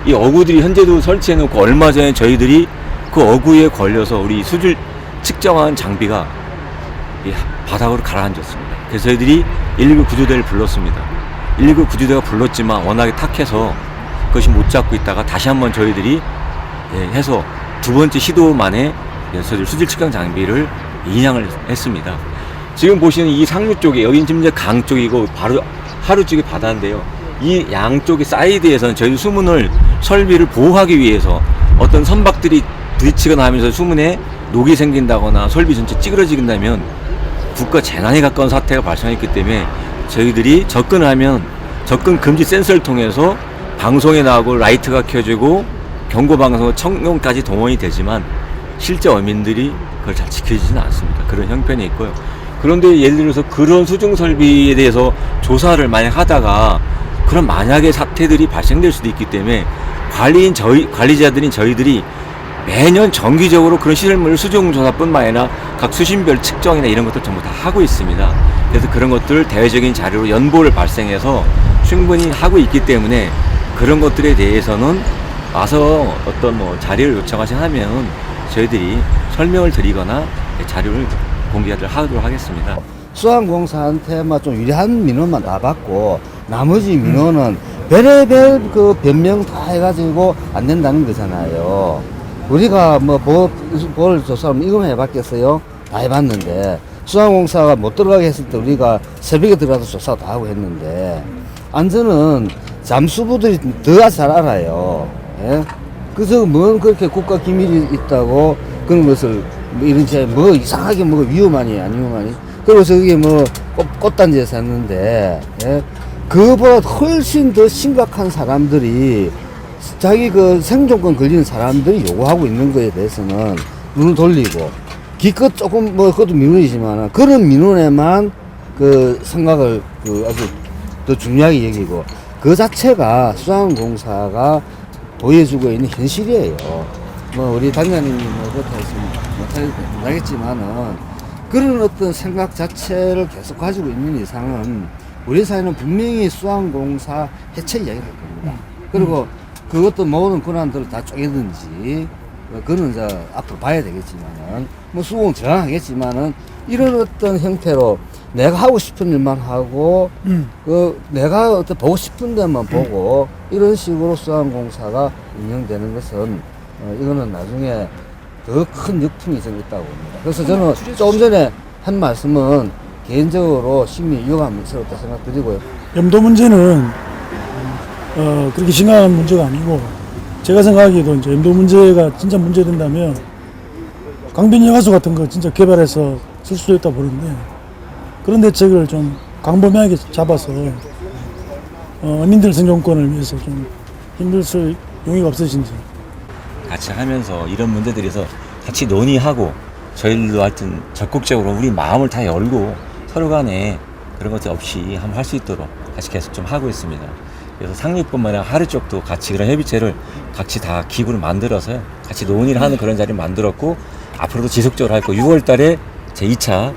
이 어구들이 현재도 설치해놓고 얼마 전에 저희들이 그 어구에 걸려서 우리 수질 측정하는 장비가 이 바닥으로 가라앉았습니다. 그래서 저희들이 119 구조대를 불렀습니다. 119 구조대가 불렀지만 워낙에 탁해서 그것이 못 잡고 있다가 다시 한번 저희들이 해서 두 번째 시도 만에 저희들 수질 측정 장비를 인양을 했습니다. 지금 보시는 이 상류 쪽에 여긴 지금 이제 강 쪽이고 바로 하루 쪽이 바다인데요. 이 양쪽의 사이드에서는 저희 수문을 설비를 보호하기 위해서 어떤 선박들이 부딪히거나 하면서 수문에 녹이 생긴다거나 설비 전체 찌그러진다면 국가 재난에 가까운 사태가 발생했기 때문에 저희들이 접근을 하면 접근 금지 센서를 통해서 방송에 나오고 라이트가 켜지고 경고 방송 청룡까지 동원이 되지만 실제 어민들이 그걸 잘 지켜지지는 않습니다. 그런 형편이 있고요. 그런데 예를 들어서 그런 수중 설비에 대해서 조사를 만약 하다가 그런 만약의 사태들이 발생될 수도 있기 때문에 관리자들인 저희들이 매년 정기적으로 그런 시설물 수중 조사뿐만 아니라 각 수신별 측정이나 이런 것들 전부 다 하고 있습니다. 그래서 그런 것들을 대외적인 자료로 연보를 발생해서 충분히 하고 있기 때문에 그런 것들에 대해서는 와서 어떤 자료를 요청하시면 저희들이 설명을 드리거나 자료를 공개하도록 하겠습니다. 수안공사한테만 좀 유리한 민원만 다 받고 나머지 민원은 별의별 그 변명 다 해가지고 안 된다는 거잖아요. 우리가 뭐 볼 조사하면 이거만 해봤겠어요? 다 해봤는데 수안공사가 못 들어가게 했을 때 우리가 새벽에 들어가서 조사 다 하고 했는데 안전은 잠수부들이 더 잘 알아요. 예? 그래서 뭔 그렇게 국가 기밀이 있다고 그런 것을 이런 뭐 이상하게 뭐 위험하니 안 위험하니 그래서 그게 뭐 꽃단지에서 했는데 예? 그거보다 훨씬 더 심각한 사람들이 자기 그 생존권 걸리는 사람들이 요구하고 있는 거에 대해서는 눈을 돌리고 기껏 조금 뭐 그것도 민원이지만 그런 민원에만 그 생각을 그 아주 더 중요하게 여기고 그 자체가 수안공사가 보여주고 있는 현실이에요. 뭐 우리 당장님이 뭐 그렇다 했으면 못하겠지만은 그런 어떤 생각 자체를 계속 가지고 있는 이상은 우리 사회는 분명히 수안공사 해체 이야기를 할 겁니다. 그리고 그것도 모든 권한들을 다 쪼개든지 그거는 이제 앞으로 봐야 되겠지만은 뭐 수긍은 정하겠지만은 이런 어떤 형태로 내가 하고 싶은 일만 하고 그 내가 어떤 보고 싶은 데만 보고 이런 식으로 수안공사가 운영되는 것은 이거는 나중에 더 큰 역풍이 좀 있다고 봅니다. 그래서 저는 조금 전에 한 말씀은 개인적으로 심히 유감스럽다 생각드리고요. 염도 문제는 그렇게 심각한 문제가 아니고 제가 생각하기에도 이제 염도 문제가 진짜 문제된다면 강변 여가수 같은 거 진짜 개발해서 쓸 수도 있다 보는데 그런 대책을 좀 광범위하게 잡아서 어민들 생존권을 위해서 좀 힘들 수 용의가 없으신지 같이 하면서 이런 문제들에서 같이 논의하고 저희들도 하여튼 적극적으로 우리 마음을 다 열고 서로 간에 그런 것들 없이 한번 할 수 있도록 같이 계속 좀 하고 있습니다. 그래서 상류뿐만 아니라 하루 쪽도 같이 그런 협의체를 같이 다 기구를 만들어서 같이 논의를 하는 그런 자리를 만들었고 앞으로도 지속적으로 할 거고 6월 달에 제 2차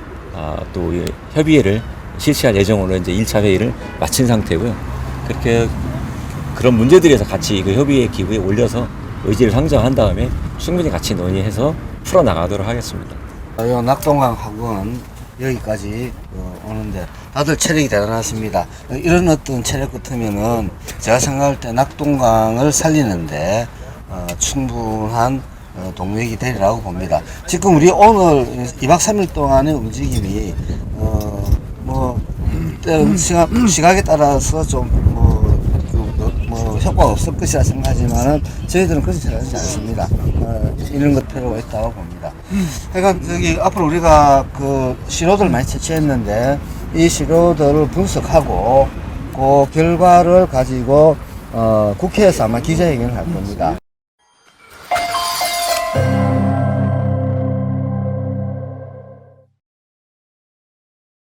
또 협의회를 실시할 예정으로 이제 1차 회의를 마친 상태고요. 그렇게 그런 문제들에서 같이 그 협의회 기구에 올려서 의지를 상정한 다음에 충분히 같이 논의해서 풀어나가도록 하겠습니다. 요 낙동강 학원 여기까지 오는데 다들 체력이 대단하십니다. 이런 어떤 체력 같으면은 제가 생각할 때 낙동강을 살리는데 충분한 동력이 되리라고 봅니다. 지금 우리 오늘 2박 3일 동안의 움직임이 시각에 따라서 좀 효과가 없을 것이라 생각하지만은 저희들은 그렇게 생각하지 않습니다. 이런 것 필요가 있다고 봅니다. 그러니까 저기 앞으로 우리가 그 시료들을 많이 채취했는데 이 시료들을 분석하고 그 결과를 가지고 국회에서 아마 기자회견을 할 겁니다.